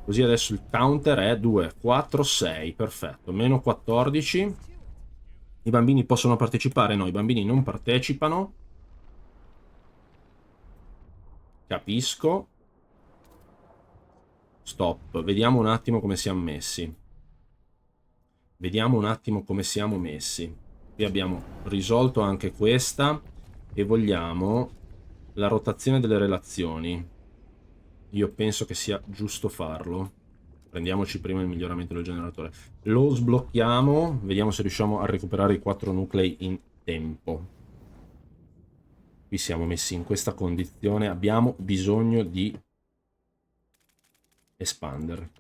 Così adesso il counter è 2, 4, 6, perfetto, meno 14. I bambini possono partecipare? No, i bambini non partecipano. Capisco. Stop, vediamo un attimo come siamo messi. Vediamo un attimo come siamo messi. Qui abbiamo risolto anche questa e vogliamo la rotazione delle relazioni. Io penso che sia giusto farlo. Prendiamoci prima il miglioramento del generatore. Lo sblocchiamo, vediamo se riusciamo a recuperare i 4 nuclei in tempo. Qui siamo messi in questa condizione, abbiamo bisogno di espandere.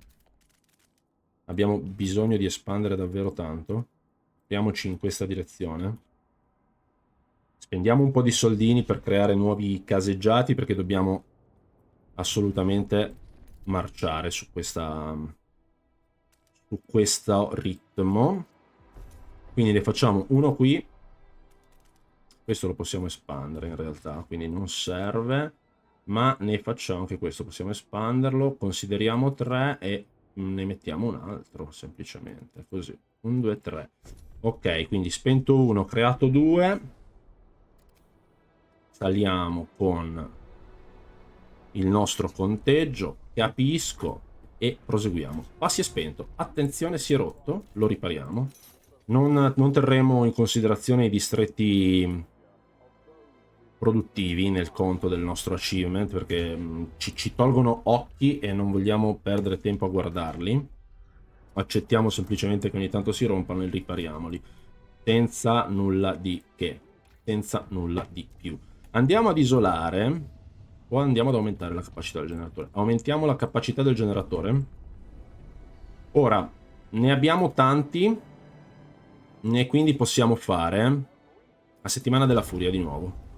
Abbiamo bisogno di espandere davvero tanto. Andiamoci in questa direzione. Spendiamo un po' di soldini per creare nuovi caseggiati perché dobbiamo assolutamente marciare su questo ritmo. Quindi ne facciamo uno qui. Questo lo possiamo espandere in realtà, quindi non serve, ma ne facciamo anche questo, possiamo espanderlo, consideriamo 3 e ne mettiamo un altro, semplicemente, così, 1, 2, 3. Ok, quindi spento 1, creato 2, saliamo con il nostro conteggio, capisco, e proseguiamo. Si è spento, attenzione, si è rotto, lo ripariamo. Non terremo in considerazione i distretti produttivi nel conto del nostro achievement perché ci tolgono occhi e non vogliamo perdere tempo a guardarli. Accettiamo semplicemente che ogni tanto si rompano e ripariamoli senza nulla di che, senza nulla di più. Andiamo ad isolare o andiamo ad aumentare la capacità del generatore. Aumentiamo la capacità del generatore. Ora ne abbiamo tanti e quindi possiamo fare la settimana della furia di nuovo.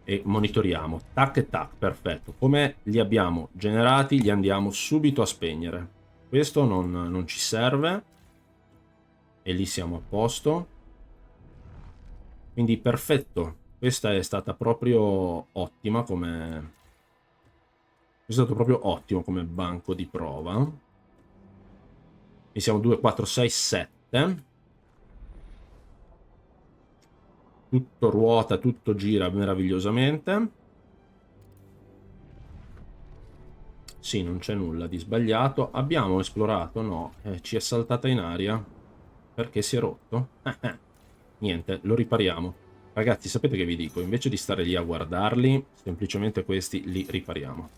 E monitoriamo, tac e tac, perfetto. Come li abbiamo generati li andiamo subito a spegnere. Questo non ci serve e lì siamo a posto. Quindi perfetto, questa è stata proprio ottima come... È stato proprio ottimo come banco di prova. E siamo 2, 4, 6, 7. Tutto ruota, tutto gira meravigliosamente. Sì, non c'è nulla di sbagliato. Abbiamo esplorato? No, ci è saltata in aria. Perché si è rotto? Niente, lo ripariamo. Ragazzi, sapete che vi dico? Invece di stare lì a guardarli, semplicemente questi li ripariamo.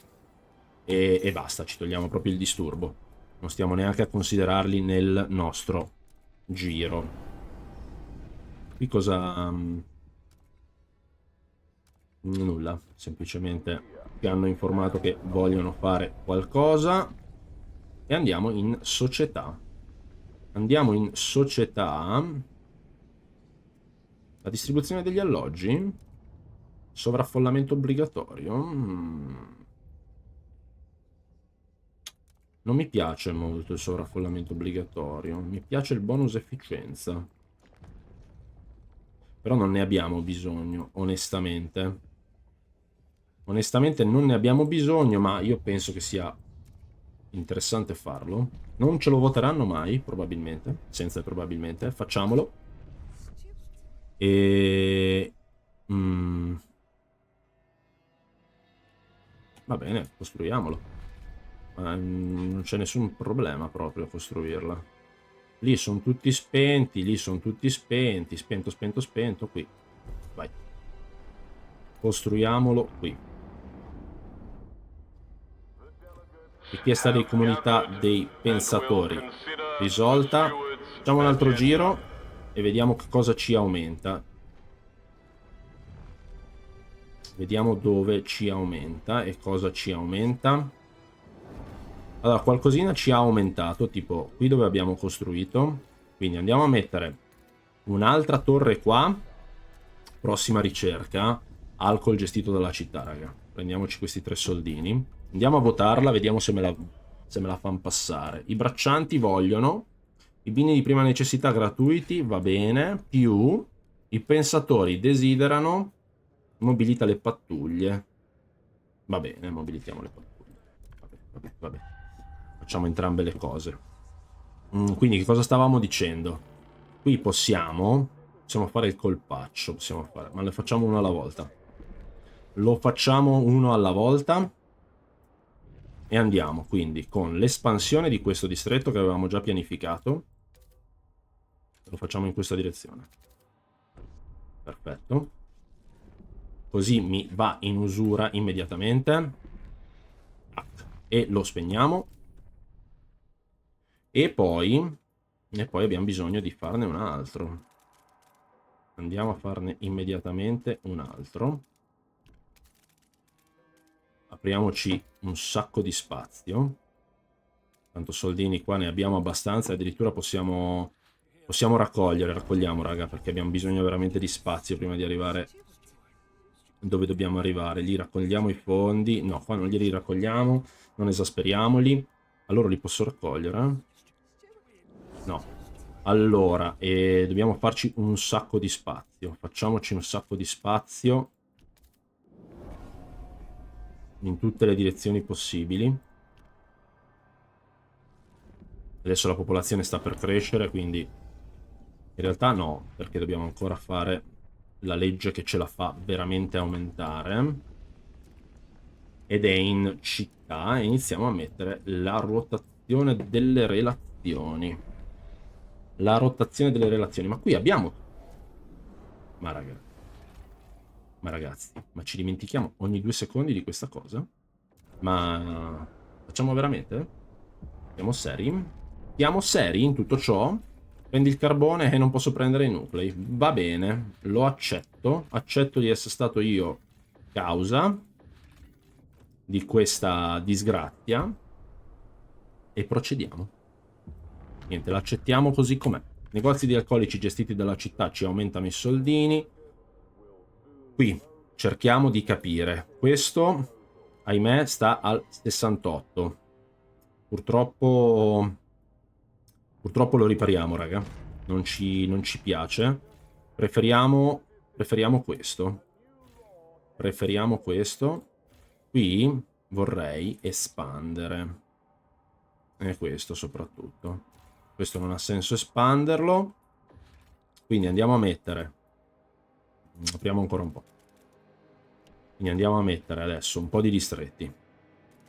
E basta, ci togliamo proprio il disturbo. Non stiamo neanche a considerarli nel nostro giro. Qui cosa... Nulla, semplicemente ci hanno informato che vogliono fare qualcosa e andiamo in società. Andiamo in società. La distribuzione degli alloggi? Sovraffollamento obbligatorio? Non mi piace molto il sovraffollamento obbligatorio. Mi piace il bonus efficienza. Però non ne abbiamo bisogno, onestamente. Onestamente non ne abbiamo bisogno, ma io penso che sia interessante farlo. Non ce lo voteranno mai, probabilmente. Senza probabilmente. Facciamolo. E... Va bene, costruiamolo. Non c'è nessun problema proprio a costruirla. Lì sono tutti spenti, lì sono tutti spenti. Spento, spento, spento. Qui. Vai. Costruiamolo qui. Richiesta di comunità dei pensatori risolta. Facciamo un altro giro e vediamo che cosa ci aumenta. Vediamo dove ci aumenta e cosa ci aumenta. Allora, qualcosina ci ha aumentato, tipo qui dove abbiamo costruito. Quindi andiamo a mettere un'altra torre qua. Prossima ricerca. Alcol gestito dalla città, raga. Prendiamoci questi 3 soldini. Andiamo a votarla, vediamo se me la se me la fanno passare. I braccianti vogliono. I bini di prima necessità gratuiti, va bene. Più i pensatori desiderano. Mobilita le pattuglie. Va bene, mobilitiamo le pattuglie. Vabbè. Facciamo entrambe le cose. Quindi che cosa stavamo dicendo? Qui possiamo fare il colpaccio, ma le facciamo uno alla volta. Lo facciamo uno alla volta e andiamo quindi con l'espansione di questo distretto che avevamo già pianificato. Lo facciamo in questa direzione. Perfetto. Così mi va in usura immediatamente. E lo spegniamo. E poi abbiamo bisogno di farne un altro. Andiamo a farne immediatamente un altro. Apriamoci un sacco di spazio. Tanto soldini qua ne abbiamo abbastanza. Addirittura possiamo raccogliere. Raccogliamo, raga, perché abbiamo bisogno veramente di spazio prima di arrivare dove dobbiamo arrivare. Lì raccogliamo i fondi. No, qua non glieli raccogliamo. Non esasperiamoli. Allora li posso raccogliere? No. Allora, dobbiamo farci un sacco di spazio. Facciamoci un sacco di spazio in tutte le direzioni possibili. Adesso la popolazione sta per crescere, quindi in realtà no, perché dobbiamo ancora fare la legge che ce la fa veramente aumentare. Ed è in città e iniziamo a mettere la ruotazione delle relazioni. La rotazione delle relazioni. Ma qui abbiamo... Ma ragazzi, ma ci dimentichiamo ogni 2 secondi di questa cosa? Ma facciamo veramente? Siamo seri? Siamo seri in tutto ciò? Prendi il carbone e non posso prendere i nuclei. Va bene, lo accetto. Accetto di essere stato io causa di questa disgrazia. E procediamo. Niente, l'accettiamo così com'è. Negozi di alcolici gestiti dalla città ci aumentano i soldini. Qui cerchiamo di capire. Questo, ahimè, sta al 68. Purtroppo lo ripariamo, raga. Non ci piace. Preferiamo questo. Preferiamo questo. Qui vorrei espandere. E questo soprattutto. Questo non ha senso espanderlo. Quindi andiamo a mettere... Apriamo ancora un po'. Quindi andiamo a mettere adesso un po' di distretti.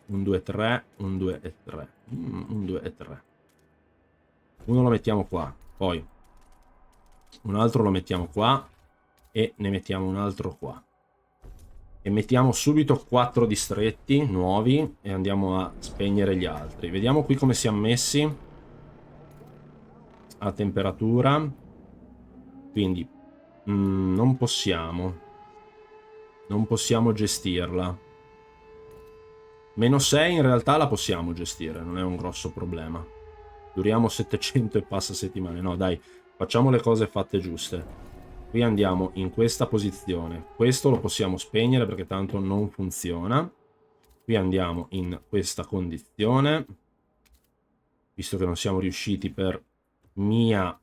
1, 2, 3, 1, 2 e 3. 1, 2 e 3. Uno lo mettiamo qua, poi un altro lo mettiamo qua e ne mettiamo un altro qua. E mettiamo subito 4 distretti nuovi e andiamo a spegnere gli altri. Vediamo qui come siamo messi a temperatura. Quindi non possiamo gestirla. -6 in realtà la possiamo gestire, non è un grosso problema. Duriamo 700 e passa settimane. No, dai, facciamo le cose fatte giuste. Qui andiamo in questa posizione. Questo lo possiamo spegnere perché tanto non funziona. Qui andiamo in questa condizione. Visto che non siamo riusciti per mia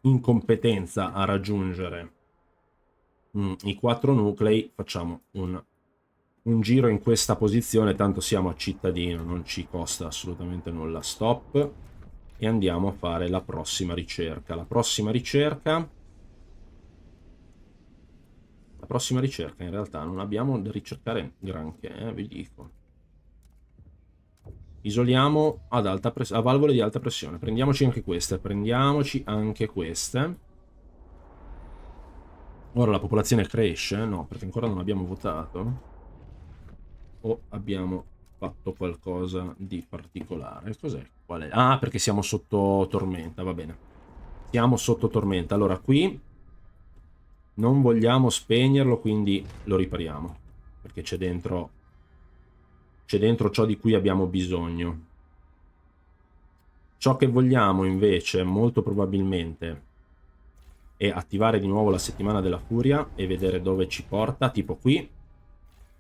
incompetenza a raggiungere i 4 nuclei, facciamo un giro in questa posizione, tanto siamo a cittadino, non ci costa assolutamente nulla. Stop e andiamo a fare la prossima ricerca. La prossima ricerca in realtà non abbiamo da ricercare granché, vi dico. Isoliamo ad alta a valvole di alta pressione. Prendiamoci anche queste. Ora la popolazione cresce? No, perché ancora non abbiamo votato. O abbiamo fatto qualcosa di particolare? Cos'è? Qual è? Ah, perché siamo sotto tormenta, va bene. Siamo sotto tormenta. Allora, qui non vogliamo spegnerlo, quindi lo ripariamo. Perché c'è dentro ciò di cui abbiamo bisogno. Ciò che vogliamo, invece, molto probabilmente, è attivare di nuovo la settimana della furia e vedere dove ci porta, tipo qui,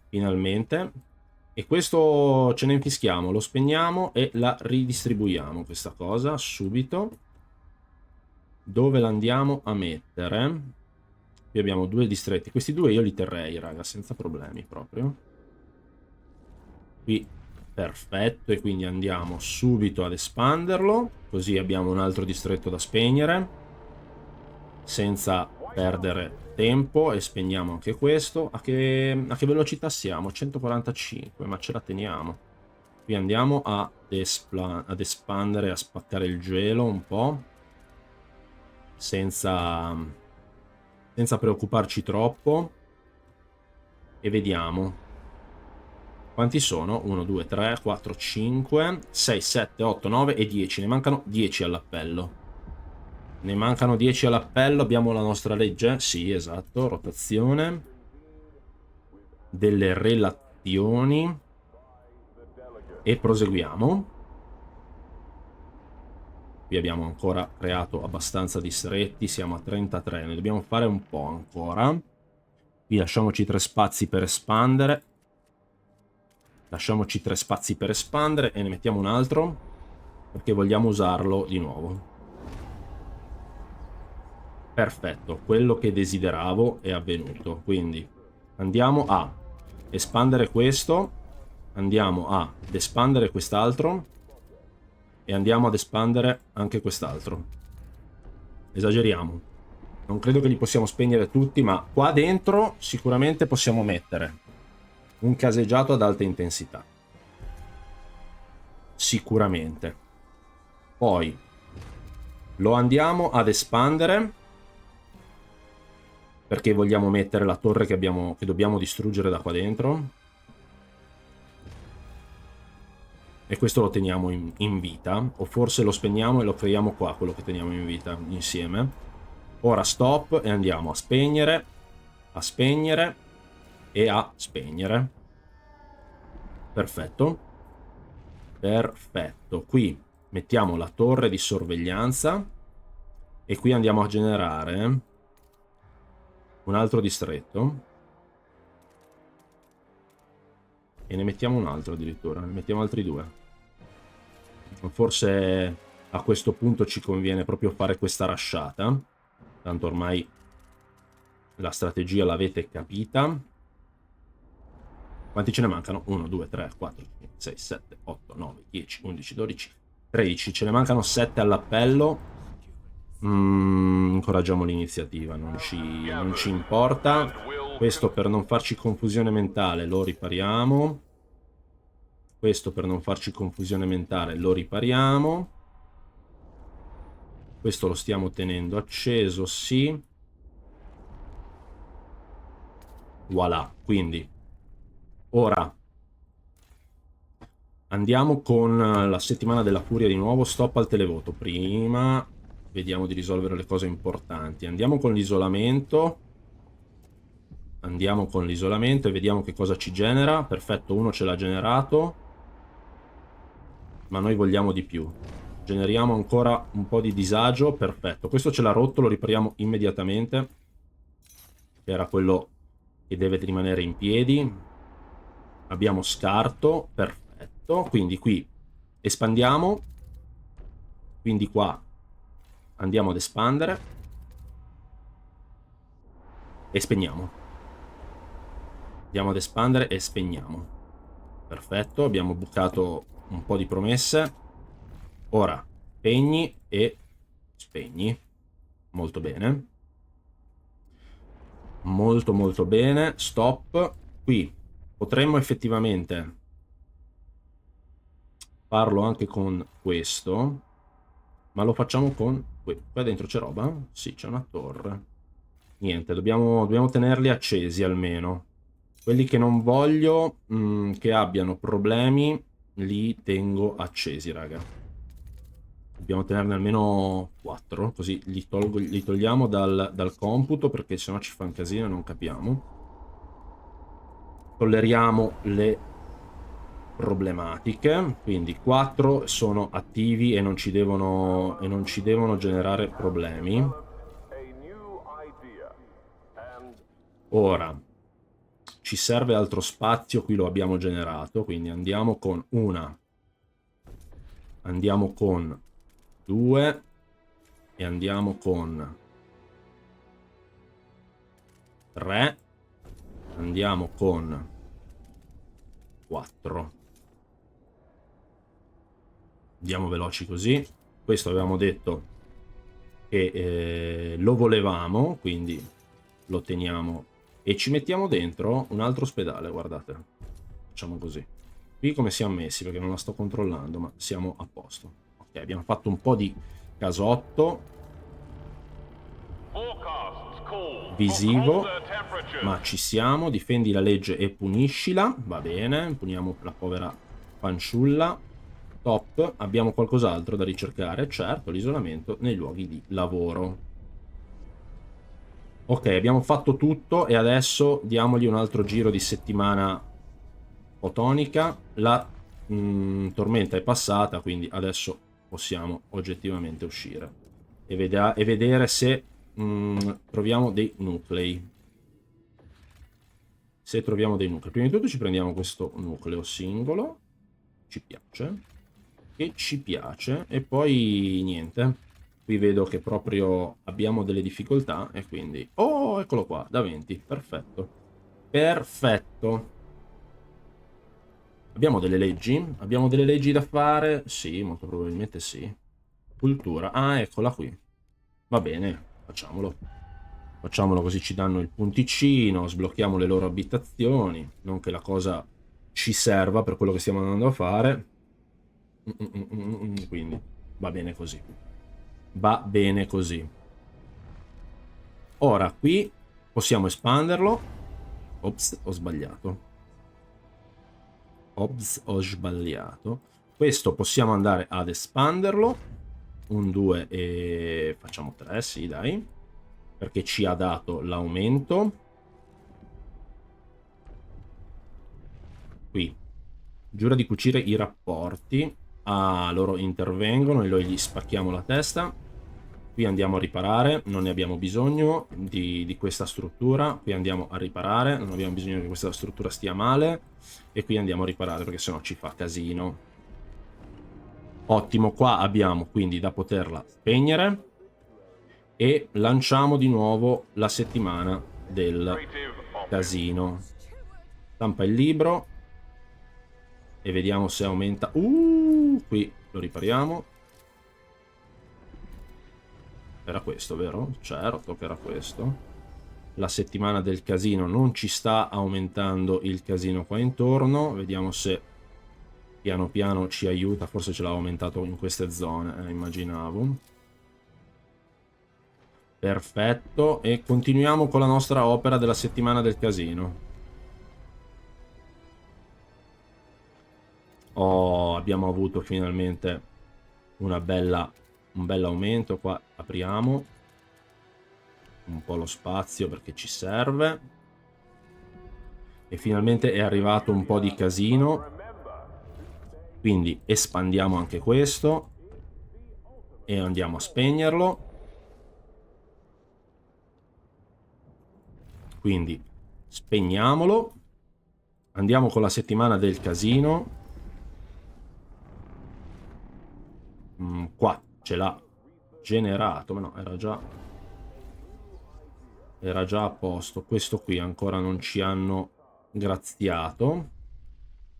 finalmente. E questo ce ne infischiamo, lo spegniamo e la ridistribuiamo questa cosa subito. Dove la andiamo a mettere? Qui abbiamo 2 distretti, questi 2 io li terrei, raga, senza problemi proprio. Qui perfetto, e quindi andiamo subito ad espanderlo, così abbiamo un altro distretto da spegnere senza perdere tempo, e spegniamo anche questo. A che velocità siamo? 145, ma ce la teniamo. Qui andiamo ad espandere, a spaccare il gelo un po', senza preoccuparci troppo, e vediamo quanti sono. 1, 2, 3, 4, 5, 6, 7, 8, 9 e 10. Ne mancano 10 all'appello. Ne mancano 10 all'appello. Abbiamo la nostra legge? Sì, esatto. Rotazione delle relazioni. E proseguiamo. Qui abbiamo ancora creato abbastanza distretti. Siamo a 33. Ne dobbiamo fare un po' ancora. Qui lasciamoci 3 spazi per espandere. Lasciamoci 3 spazi per espandere e ne mettiamo un altro perché vogliamo usarlo di nuovo. Perfetto, quello che desideravo è avvenuto. Quindi andiamo a espandere questo, andiamo ad espandere quest'altro e andiamo ad espandere anche quest'altro. Esageriamo. Non credo che li possiamo spegnere tutti, ma qua dentro sicuramente possiamo mettere un caseggiato ad alta intensità. Sicuramente. Poi lo andiamo ad espandere perché vogliamo mettere la torre che dobbiamo distruggere da qua dentro. E questo lo teniamo in vita. O forse lo spegniamo e lo creiamo qua, quello che teniamo in vita, insieme. Ora stop e andiamo a spegnere e a spegnere. Perfetto. Perfetto. Qui mettiamo la torre di sorveglianza e qui andiamo a generare un altro distretto e ne mettiamo un altro addirittura, ne mettiamo altri 2. Forse a questo punto ci conviene proprio fare questa rasciata, tanto ormai la strategia l'avete capita. Quanti ce ne mancano? 1, 2, 3, 4, 5, 6, 7, 8, 9, 10, 11, 12, 13. Ce ne mancano 7 all'appello. Incoraggiamo l'iniziativa, non ci importa. Questo per non farci confusione mentale lo ripariamo. Questo per non farci confusione mentale lo ripariamo. Questo lo stiamo tenendo acceso, sì. Voilà, quindi ora andiamo con la settimana della furia di nuovo. Stop al televoto. Prima vediamo di risolvere le cose importanti. Andiamo con l'isolamento. Andiamo con l'isolamento e vediamo che cosa ci genera. Perfetto, uno ce l'ha generato. Ma noi vogliamo di più. Generiamo ancora un po' di disagio. Perfetto, questo ce l'ha rotto, lo ripariamo immediatamente. Che era quello che deve rimanere in piedi. Abbiamo scarto. Perfetto, quindi qui espandiamo. Quindi qua andiamo ad espandere. E spegniamo. Andiamo ad espandere e spegniamo. Perfetto, abbiamo bucato un po' di promesse. Ora spegni e spegni. Molto bene. Molto molto bene. Stop. Qui potremmo effettivamente farlo anche con questo, ma lo facciamo con... Qua dentro c'è roba? Sì, c'è una torre. Niente, dobbiamo tenerli accesi almeno. Quelli che non voglio che abbiano problemi li tengo accesi, raga. Dobbiamo tenerne almeno 4, così li togliamo dal computo, perché sennò ci fa un casino e non capiamo. Tolleriamo le problematiche, quindi 4 sono attivi e non ci devono generare problemi. Ora ci serve altro spazio, qui lo abbiamo generato, quindi andiamo con una, andiamo con 2 e andiamo con 3, andiamo con 4. Andiamo veloci così. Questo avevamo detto che lo volevamo, quindi lo teniamo e ci mettiamo dentro un altro ospedale, guardate. Facciamo così. Qui come siamo messi, perché non la sto controllando, ma siamo a posto. Ok, abbiamo fatto un po' di casotto visivo, ma ci siamo. Difendi la legge e puniscila, va bene, puniamo la povera fanciulla. Top. Abbiamo qualcos'altro da ricercare? Certo, l'isolamento nei luoghi di lavoro. Ok, abbiamo fatto tutto e adesso diamogli un altro giro di settimana fotonica. La tormenta è passata, quindi adesso possiamo oggettivamente uscire e vedere se troviamo dei nuclei. Se troviamo dei nuclei. Prima di tutto ci prendiamo questo nucleo singolo. Ci piace. E ci piace. E poi niente. Qui vedo che proprio abbiamo delle difficoltà e quindi... Oh, eccolo qua, da 20. Perfetto. Perfetto. Abbiamo delle leggi? Abbiamo delle leggi da fare? Sì, molto probabilmente sì. Cultura. Ah, eccola qui. Va bene, facciamolo. Facciamolo così ci danno il punticino, sblocchiamo le loro abitazioni. Non che la cosa ci serva per quello che stiamo andando a fare. Quindi va bene così. Va bene così. Ora qui possiamo espanderlo. Ops, ho sbagliato. Ops, ho sbagliato. Questo possiamo andare ad espanderlo. Un 2 e facciamo 3, sì dai. Perché ci ha dato l'aumento. Qui. Giura di cucire i rapporti. Ah, loro intervengono e noi gli spacchiamo la testa. Qui andiamo a riparare, non ne abbiamo bisogno di questa struttura. Qui andiamo a riparare, non abbiamo bisogno che questa struttura stia male. E qui andiamo a riparare perché sennò ci fa casino. Ottimo, qua abbiamo quindi da poterla spegnere. E lanciamo di nuovo la settimana del casino. Stampa il libro. E vediamo se aumenta. Qui lo ripariamo. Era questo, vero? Certo che era questo. La settimana del casino non ci sta aumentando il casino qua intorno. Vediamo se piano piano ci aiuta. Forse ce l'ha aumentato in queste zone, immaginavo. Perfetto. E continuiamo con la nostra opera della settimana del casino. Oh, abbiamo avuto finalmente un bel aumento. Qua apriamo un po' lo spazio perché ci serve. E finalmente è arrivato un po' di casino. Quindi espandiamo anche questo. E andiamo a spegnerlo. Quindi spegniamolo. Andiamo con la settimana del casino. Qua ce l'ha generato, ma no, era già a posto. Questo qui ancora non ci hanno graziato.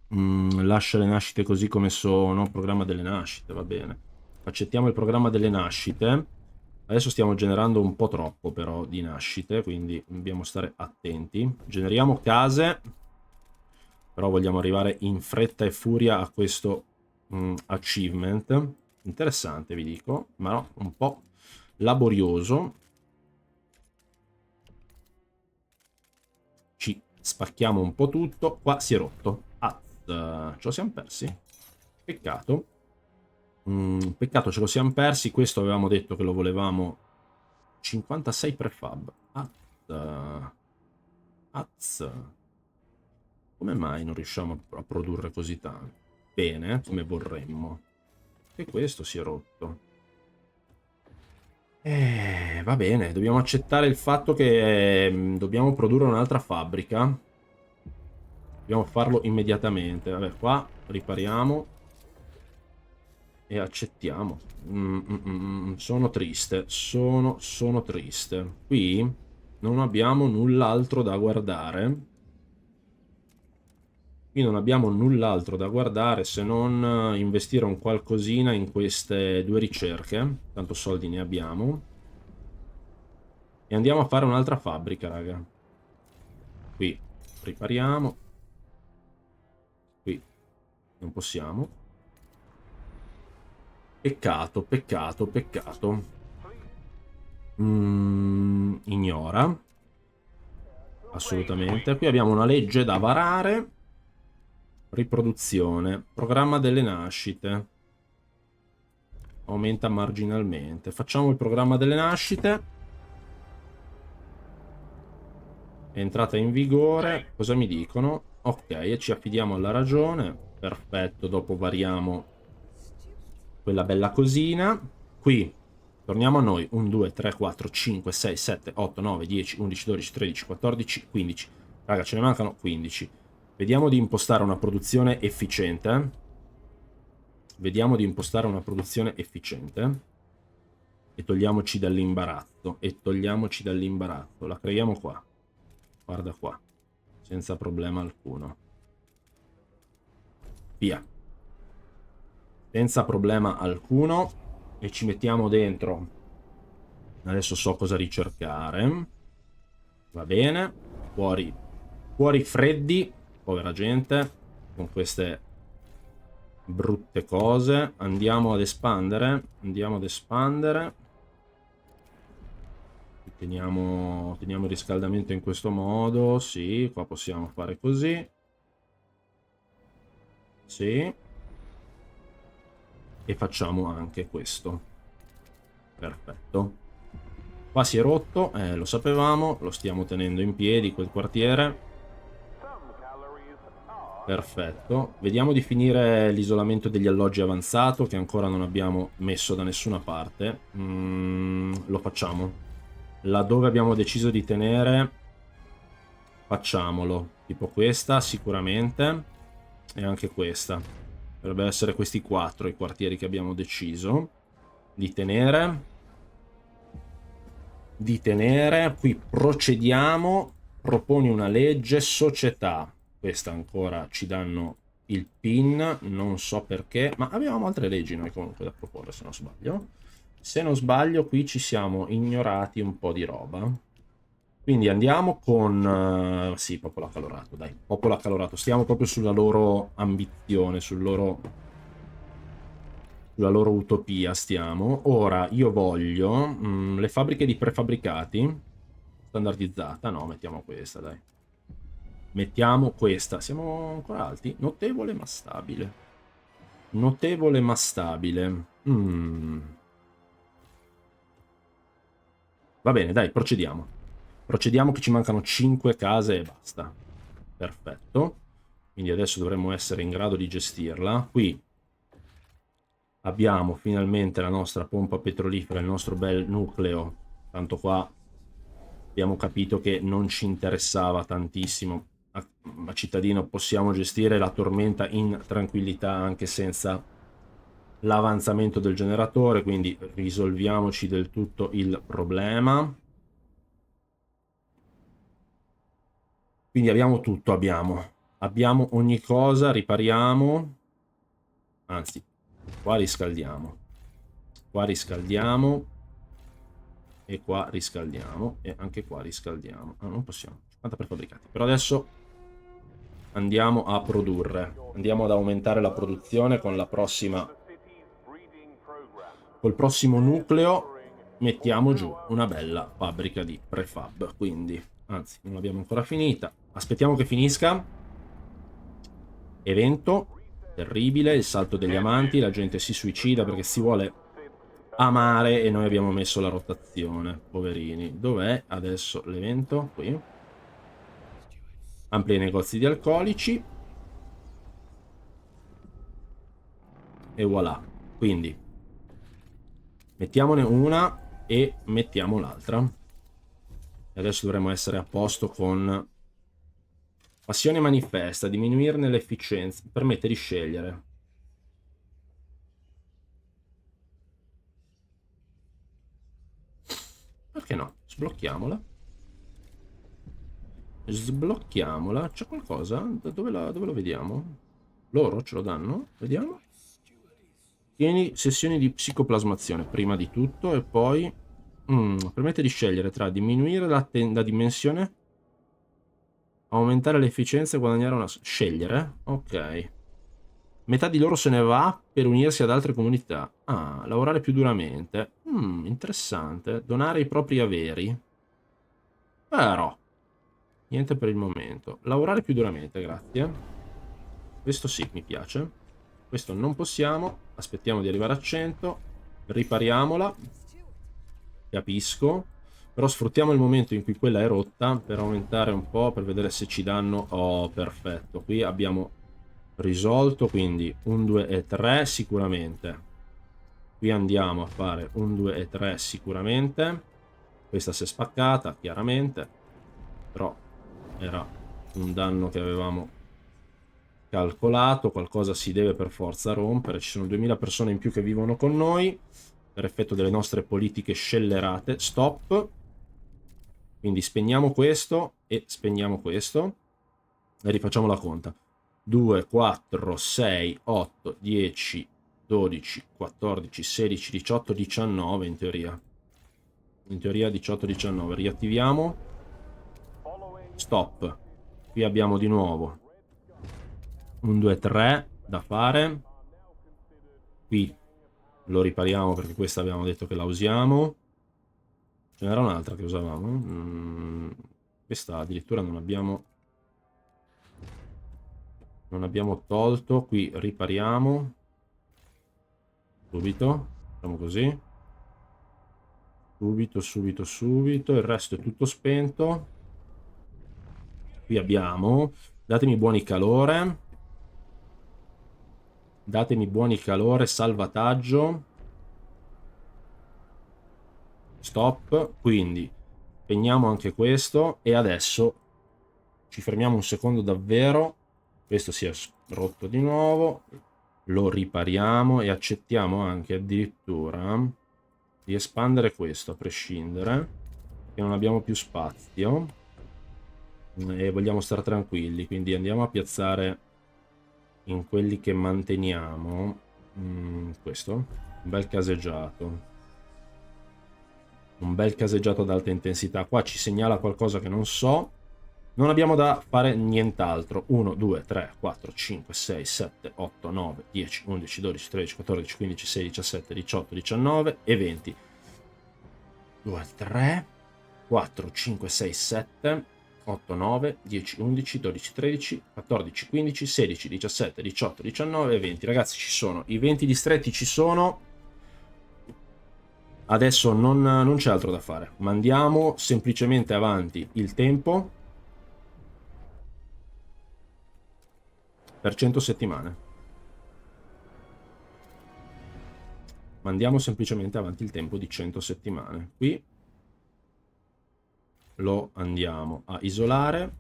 Lascia le nascite così come sono. Programma delle nascite, va bene. Accettiamo il programma delle nascite. Adesso stiamo generando un po' troppo però di nascite, quindi dobbiamo stare attenti. Generiamo case, però vogliamo arrivare in fretta e furia a questo achievement. Interessante, vi dico, ma no, un po' laborioso. Ci spacchiamo un po' tutto. Qua si è rotto. Ce lo siamo persi. Peccato. Peccato, ce lo siamo persi. Questo avevamo detto che lo volevamo. 56 prefab. Come mai non riusciamo a produrre così tanto? Bene, come vorremmo. E questo si è rotto. Va bene, dobbiamo accettare il fatto che dobbiamo produrre un'altra fabbrica. Dobbiamo farlo immediatamente. Vabbè, qua ripariamo e accettiamo. Sono triste. Sono triste. Qui non abbiamo null'altro da guardare. Qui non abbiamo null'altro da guardare se non investire un qualcosina in queste 2 ricerche. Tanto soldi ne abbiamo. E andiamo a fare un'altra fabbrica, raga. Qui ripariamo. Qui non possiamo. Peccato, peccato, peccato. Ignora. Assolutamente. Qui abbiamo una legge da varare. Riproduzione. Programma delle nascite. Aumenta marginalmente. Facciamo il programma delle nascite. È entrata in vigore. Cosa mi dicono? Ok, e ci affidiamo alla ragione. Perfetto, dopo variamo quella bella cosina. Qui torniamo a noi. 1, 2, 3, 4, 5, 6, 7, 8, 9, 10, 11, 12, 13, 14, 15. Raga, ce ne mancano 15. Vediamo di impostare una produzione efficiente. Vediamo di impostare una produzione efficiente. E togliamoci dall'imbarazzo. E togliamoci dall'imbarazzo. La creiamo qua. Guarda qua. Senza problema alcuno. Via. Senza problema alcuno. E ci mettiamo dentro. Adesso so cosa ricercare. Va bene. Fuori. Fuori freddi. Povera gente. Con queste brutte cose. Andiamo ad espandere. Andiamo ad espandere. Teniamo il riscaldamento in questo modo. Sì, qua possiamo fare così. Sì. E facciamo anche questo. Perfetto. Qua si è rotto, lo sapevamo, lo stiamo tenendo in piedi quel quartiere. Perfetto. Vediamo di finire l'isolamento degli alloggi avanzato, che ancora non abbiamo messo da nessuna parte. Lo facciamo. Laddove abbiamo deciso di tenere, facciamolo. Tipo questa, sicuramente. E anche questa. Dovrebbe essere questi 4 i quartieri che abbiamo deciso di tenere. Qui procediamo. Proponi una legge, società. Questa ancora ci danno il PIN, non so perché, ma avevamo altre leggi noi comunque da proporre, se non sbaglio. Se non sbaglio, qui ci siamo ignorati un po' di roba. Quindi andiamo con... sì, popolo accalorato, dai. Popolo accalorato. Stiamo proprio sulla loro ambizione, sulla loro utopia stiamo. Ora, io voglio le fabbriche di prefabbricati. Standardizzata, no, mettiamo questa, dai. Mettiamo questa. Siamo ancora alti? Notevole ma stabile. Notevole ma stabile. Va bene, dai, procediamo. Procediamo che ci mancano 5 case e basta. Perfetto. Quindi adesso dovremmo essere in grado di gestirla. Qui abbiamo finalmente la nostra pompa petrolifera, il nostro bel nucleo. Tanto qua abbiamo capito che non ci interessava tantissimo. A cittadino possiamo gestire la tormenta in tranquillità anche senza l'avanzamento del generatore, quindi risolviamoci del tutto il problema. Quindi abbiamo tutto, abbiamo ogni cosa, ripariamo, anzi, qua riscaldiamo, e qua riscaldiamo, e anche qua riscaldiamo. Ah, non possiamo, 50 prefabbricati. Però adesso andiamo a produrre, andiamo ad aumentare la produzione con la prossima, col prossimo nucleo mettiamo giù una bella fabbrica di prefab, quindi, anzi, non l'abbiamo ancora finita. Aspettiamo che finisca. Evento terribile, il salto degli amanti, la gente si suicida perché si vuole amare e noi abbiamo messo la rotazione, poverini. Dov'è adesso l'evento? Qui. Amplia i negozi di alcolici. E voilà. Quindi mettiamone una e mettiamo l'altra. E adesso dovremmo essere a posto con Passione manifesta, diminuirne l'efficienza, permette di scegliere. Perché no? Sblocchiamola. Sblocchiamola. C'è qualcosa? Dove lo vediamo? Loro ce lo danno? Vediamo. Tieni sessioni di psicoplasmazione prima di tutto e poi permette di scegliere tra diminuire la dimensione, aumentare l'efficienza e guadagnare una... Scegliere? Ok. Metà di loro se ne va per unirsi ad altre comunità. Ah, lavorare più duramente. Interessante. Donare i propri averi. Però, niente per il momento. Lavorare più duramente, grazie. Questo sì, mi piace. Questo non possiamo. Aspettiamo di arrivare a 100. Ripariamola. Capisco. Però sfruttiamo il momento in cui quella è rotta per aumentare un po', per vedere se ci danno... Oh, perfetto. Qui abbiamo risolto, quindi 1, 2 e 3 sicuramente. Qui andiamo a fare 1, 2 e 3 sicuramente. Questa si è spaccata, chiaramente. Però era un danno che avevamo calcolato. Qualcosa si deve per forza rompere. Ci sono 2000 persone in più che vivono con noi per effetto delle nostre politiche scellerate. Stop. Quindi spegniamo questo e spegniamo questo e rifacciamo la conta. 2, 4, 6, 8, 10, 12, 14, 16, 18, 19 in teoria. In teoria 18, 19. Riattiviamo. Stop. Qui abbiamo di nuovo 1, 2, 3 da fare. Qui lo ripariamo perché questa abbiamo detto che la usiamo. Ce n'era un'altra che usavamo. Questa addirittura non abbiamo tolto. Qui ripariamo subito, facciamo così, subito, il resto è tutto spento. Qui abbiamo, datemi buoni calore, salvataggio, stop. Quindi spegniamo anche questo e adesso ci fermiamo un secondo davvero. Questo si è rotto di nuovo, lo ripariamo e accettiamo anche addirittura di espandere questo a prescindere, perché non abbiamo più spazio e vogliamo stare tranquilli, quindi andiamo a piazzare in quelli che manteniamo questo, un bel caseggiato ad alta intensità. Qua ci segnala qualcosa che non so. Non abbiamo da fare nient'altro. 1, 2, 3, 4, 5, 6, 7, 8, 9, 10, 11, 12, 13, 14, 15, 16, 17, 18, 19 e 20. 2, 3, 4, 5, 6, 7, 8, 9, 10, 11, 12, 13, 14, 15, 16, 17, 18, 19 e 20. Ragazzi, ci sono. I 20 distretti ci sono. Adesso non c'è altro da fare. Mandiamo semplicemente avanti il tempo per 100 settimane. Mandiamo semplicemente avanti il tempo di 100 settimane. Qui lo andiamo a isolare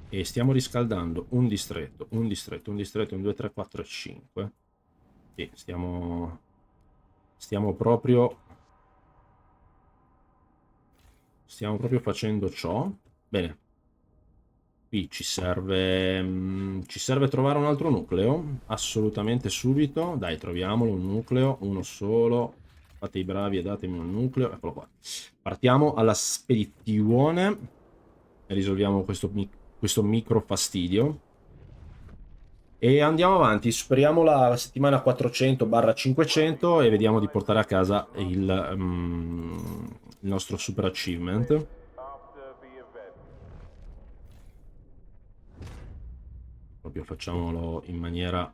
e stiamo riscaldando un distretto, 1, 2, 3, 4 e 5. Sì, stiamo proprio facendo ciò. Bene. Qui ci serve trovare un altro nucleo, assolutamente subito. Dai, troviamolo, un nucleo, uno solo. Fate i bravi e datemi un nucleo, eccolo qua. Partiamo alla spedizione e risolviamo questo micro fastidio. E andiamo avanti, superiamo la settimana 400/500 e vediamo di portare a casa il nostro super achievement. Proprio facciamolo in maniera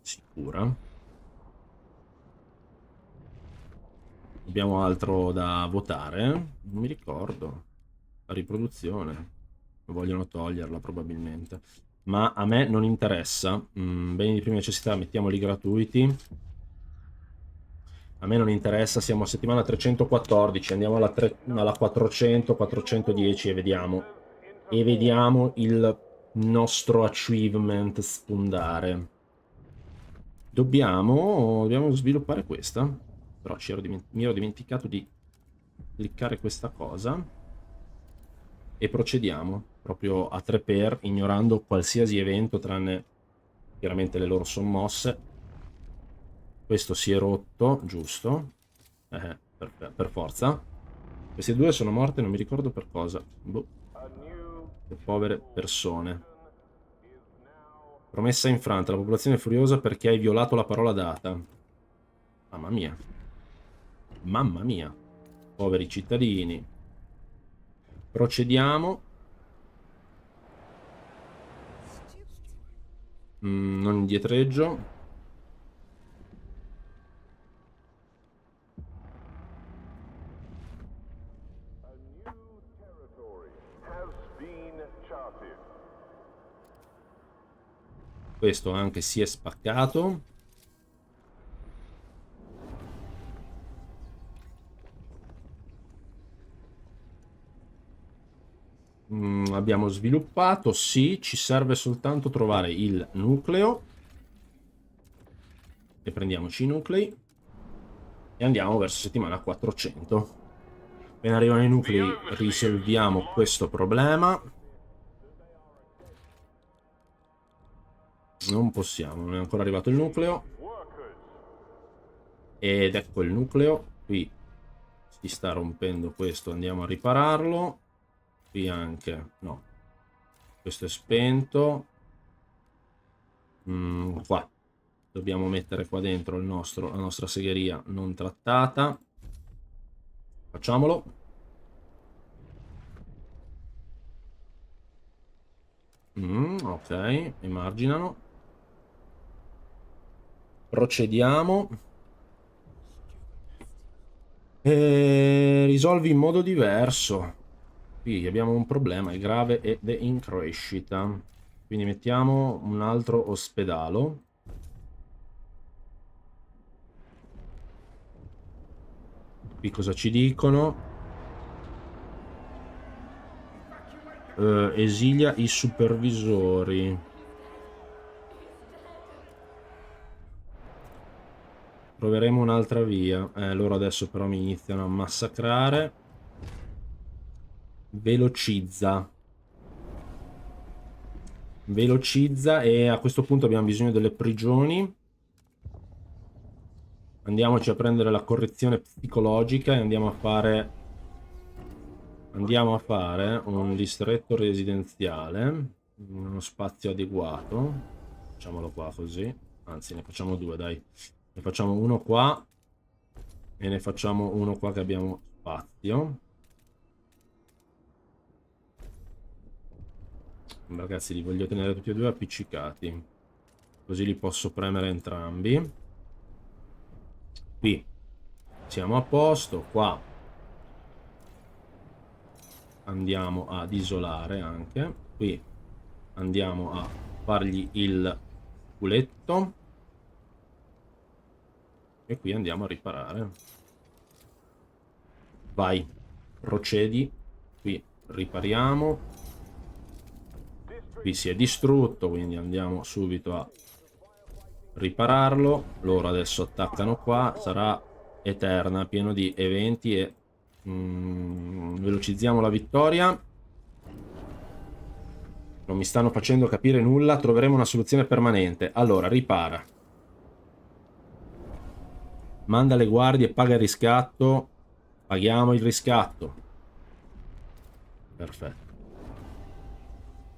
sicura. Abbiamo altro da votare? Non mi ricordo. La riproduzione. Vogliono toglierla probabilmente. Ma a me non interessa. Beni di prima necessità mettiamoli gratuiti. A me non interessa, siamo a settimana 314, andiamo alla 400, 410 e vediamo. E vediamo il nostro achievement spuntare. Dobbiamo sviluppare questa. Però mi ero dimenticato di cliccare questa cosa. E procediamo proprio a 3x, ignorando qualsiasi evento tranne chiaramente le loro sommosse. Questo si è rotto, giusto? Per forza. Queste due sono morte, non mi ricordo per cosa. Boh. Che povere persone. Promessa infranta, la popolazione è furiosa perché hai violato la parola data. Mamma mia. Mamma mia. Poveri cittadini. Procediamo. Non indietreggio. Questo anche si è spaccato. Abbiamo sviluppato, sì, ci serve soltanto trovare il nucleo. E prendiamoci i nuclei. E andiamo verso settimana 400. Appena arrivano i nuclei risolviamo questo problema. Non possiamo, non è ancora arrivato il nucleo. Ed ecco il nucleo. Qui si sta rompendo questo, andiamo a ripararlo. Qui anche, no. Questo è spento. Qua. Dobbiamo mettere qua dentro la nostra segheria non trattata. Facciamolo. Ok, emarginano. Procediamo. E risolvi in modo diverso. Qui abbiamo un problema, è grave ed è in crescita. Quindi mettiamo un altro ospedale. Qui cosa ci dicono? Esilia i supervisori. Proveremo un'altra via. Loro adesso però mi iniziano a massacrare. Velocizza. Velocizza e a questo punto abbiamo bisogno delle prigioni. Andiamoci a prendere la correzione psicologica e andiamo a fare un distretto residenziale, uno spazio adeguato. Facciamolo qua così, anzi ne facciamo due, dai. Ne facciamo uno qua e ne facciamo uno qua che abbiamo spazio. Ragazzi, li voglio tenere tutti e due appiccicati, così li posso premere entrambi. Qui siamo a posto, qua andiamo ad isolare anche, qui andiamo a fargli il culetto e qui andiamo a riparare. Vai, procedi, qui ripariamo. Qui si è distrutto, quindi andiamo subito a ripararlo. Loro adesso attaccano qua, sarà eterna, pieno di eventi e velocizziamo la vittoria. Non mi stanno facendo capire nulla, troveremo una soluzione permanente. Allora, ripara. Manda le guardie, paga il riscatto. Paghiamo il riscatto. Perfetto.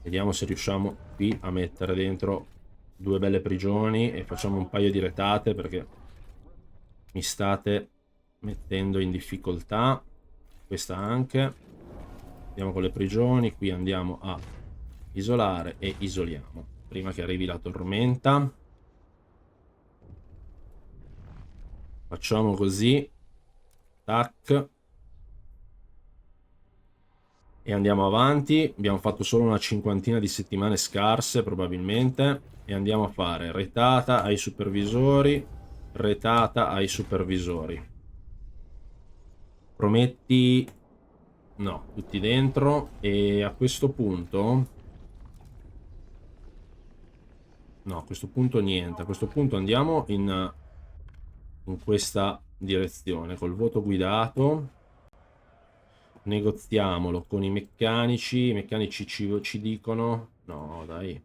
Vediamo se riusciamo qui a mettere dentro due belle prigioni e facciamo un paio di retate perché mi state mettendo in difficoltà. Questa anche. Andiamo con le prigioni, qui andiamo a isolare e isoliamo prima che arrivi la tormenta. Facciamo così. Tac. E andiamo avanti. Abbiamo fatto solo una cinquantina di settimane scarse probabilmente. E andiamo a fare retata ai supervisori. retata ai supervisori. Prometti... No, tutti dentro. E a questo punto... No, a questo punto niente. A questo punto andiamo in questa direzione col voto guidato. Negoziamolo con i meccanici. I meccanici ci dicono... No, dai.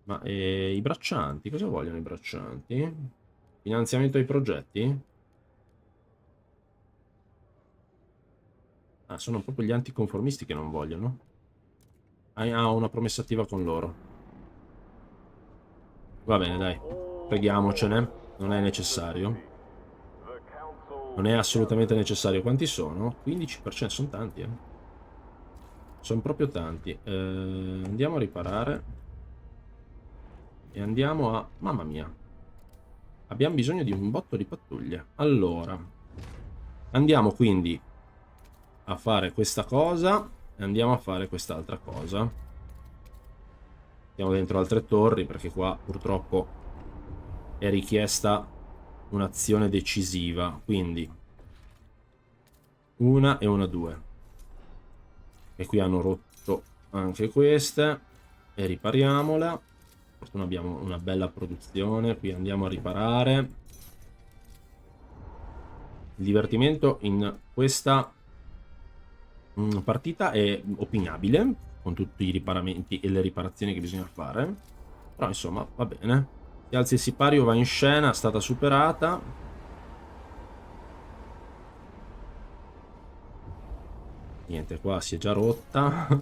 Ma i braccianti? Cosa vogliono i braccianti? Finanziamento ai progetti? Ah, sono proprio gli anticonformisti che non vogliono. Ah, una promessa attiva con loro. Va bene, dai. Preghiamocene. Non è necessario. Non è assolutamente necessario. Quanti sono? 15%. Sono tanti, eh. Sono proprio tanti. Andiamo a riparare. E andiamo a... Mamma mia. Abbiamo bisogno di un botto di pattuglie. Allora. Andiamo quindi a fare questa cosa. E andiamo a fare quest'altra cosa. Andiamo dentro altre torri perché qua purtroppo è richiesta un'azione decisiva. Quindi una e una due. E qui hanno rotto anche queste. E ripariamola. Fortuna abbiamo una bella produzione. Qui andiamo a riparare. Il divertimento in questa partita è opinabile, con tutti i riparamenti e le riparazioni che bisogna fare. Però insomma va bene. Si alza il sipario, va in scena, è stata superata. Niente, qua si è già rotta.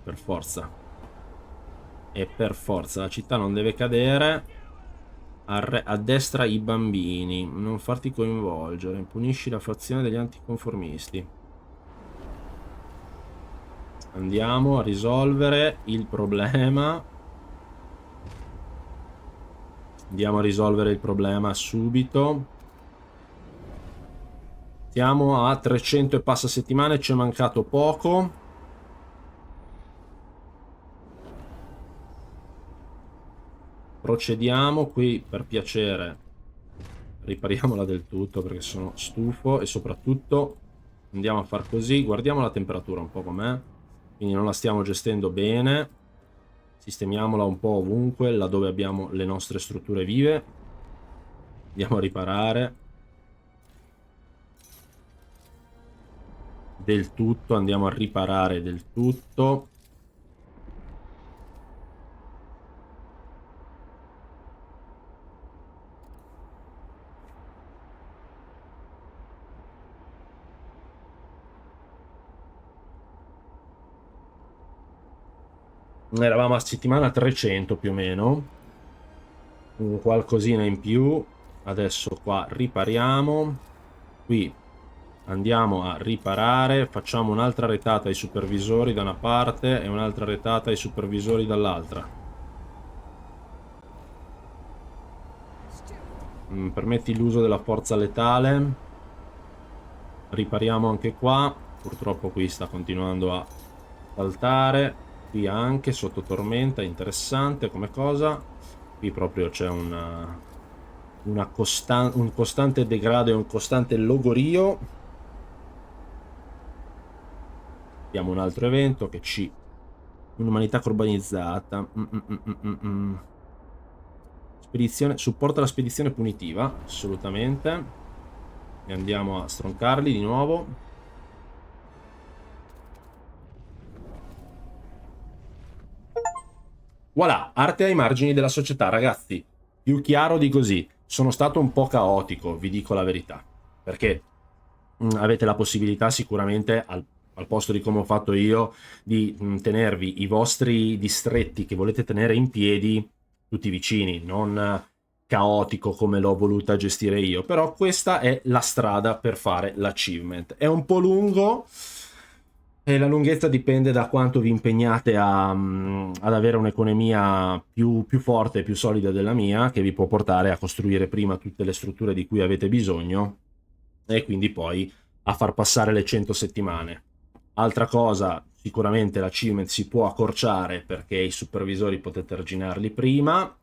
Per forza. E per forza, la città non deve cadere. Addestra i bambini, non farti coinvolgere, punisci la fazione degli anticonformisti. Andiamo a risolvere il problema. Andiamo a risolvere il problema subito. Siamo a 300 e passa settimane, ci è mancato poco. Procediamo qui, per piacere. Ripariamola del tutto perché sono stufo. E soprattutto andiamo a far così. Guardiamo la temperatura un po' com'è. Quindi non la stiamo gestendo bene. Sistemiamola un po' ovunque, laddove abbiamo le nostre strutture vive. Andiamo a riparare del tutto. Andiamo a riparare del tutto. Eravamo a settimana 300 più o meno, un qualcosina in più. Adesso qua ripariamo, qui andiamo a riparare, facciamo un'altra retata ai supervisori da una parte e un'altra retata ai supervisori dall'altra. Permetti l'uso della forza letale. Ripariamo anche qua, purtroppo qui sta continuando a saltare. Qui anche sotto tormenta, interessante come cosa. Qui proprio c'è un costante degrado e un costante logorio. Abbiamo un altro evento che ci... Un'umanità corbanizzata. Spedizione... Supporta la spedizione punitiva, assolutamente. E andiamo a stroncarli di nuovo. Voilà, arte ai margini della società, ragazzi. Più chiaro di così. Sono stato un po' caotico, vi dico la verità. Perché avete la possibilità sicuramente, al posto di come ho fatto io, di tenervi i vostri distretti che volete tenere in piedi tutti vicini, non caotico come l'ho voluta gestire io. Però questa è la strada per fare l'achievement. È un po' lungo... E la lunghezza dipende da quanto vi impegnate ad avere un'economia più forte e più solida della mia, che vi può portare a costruire prima tutte le strutture di cui avete bisogno e quindi poi a far passare le 100 settimane. Altra cosa, sicuramente l'achievement si può accorciare perché i supervisori potete arginarli prima,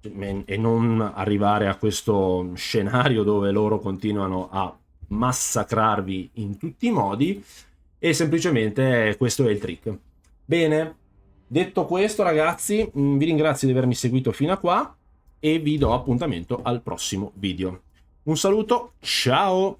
e non arrivare a questo scenario dove loro continuano a massacrarvi in tutti i modi, e semplicemente questo è il trick. Bene, detto questo ragazzi, vi ringrazio di avermi seguito fino a qua e vi do appuntamento al prossimo video. Un saluto, ciao!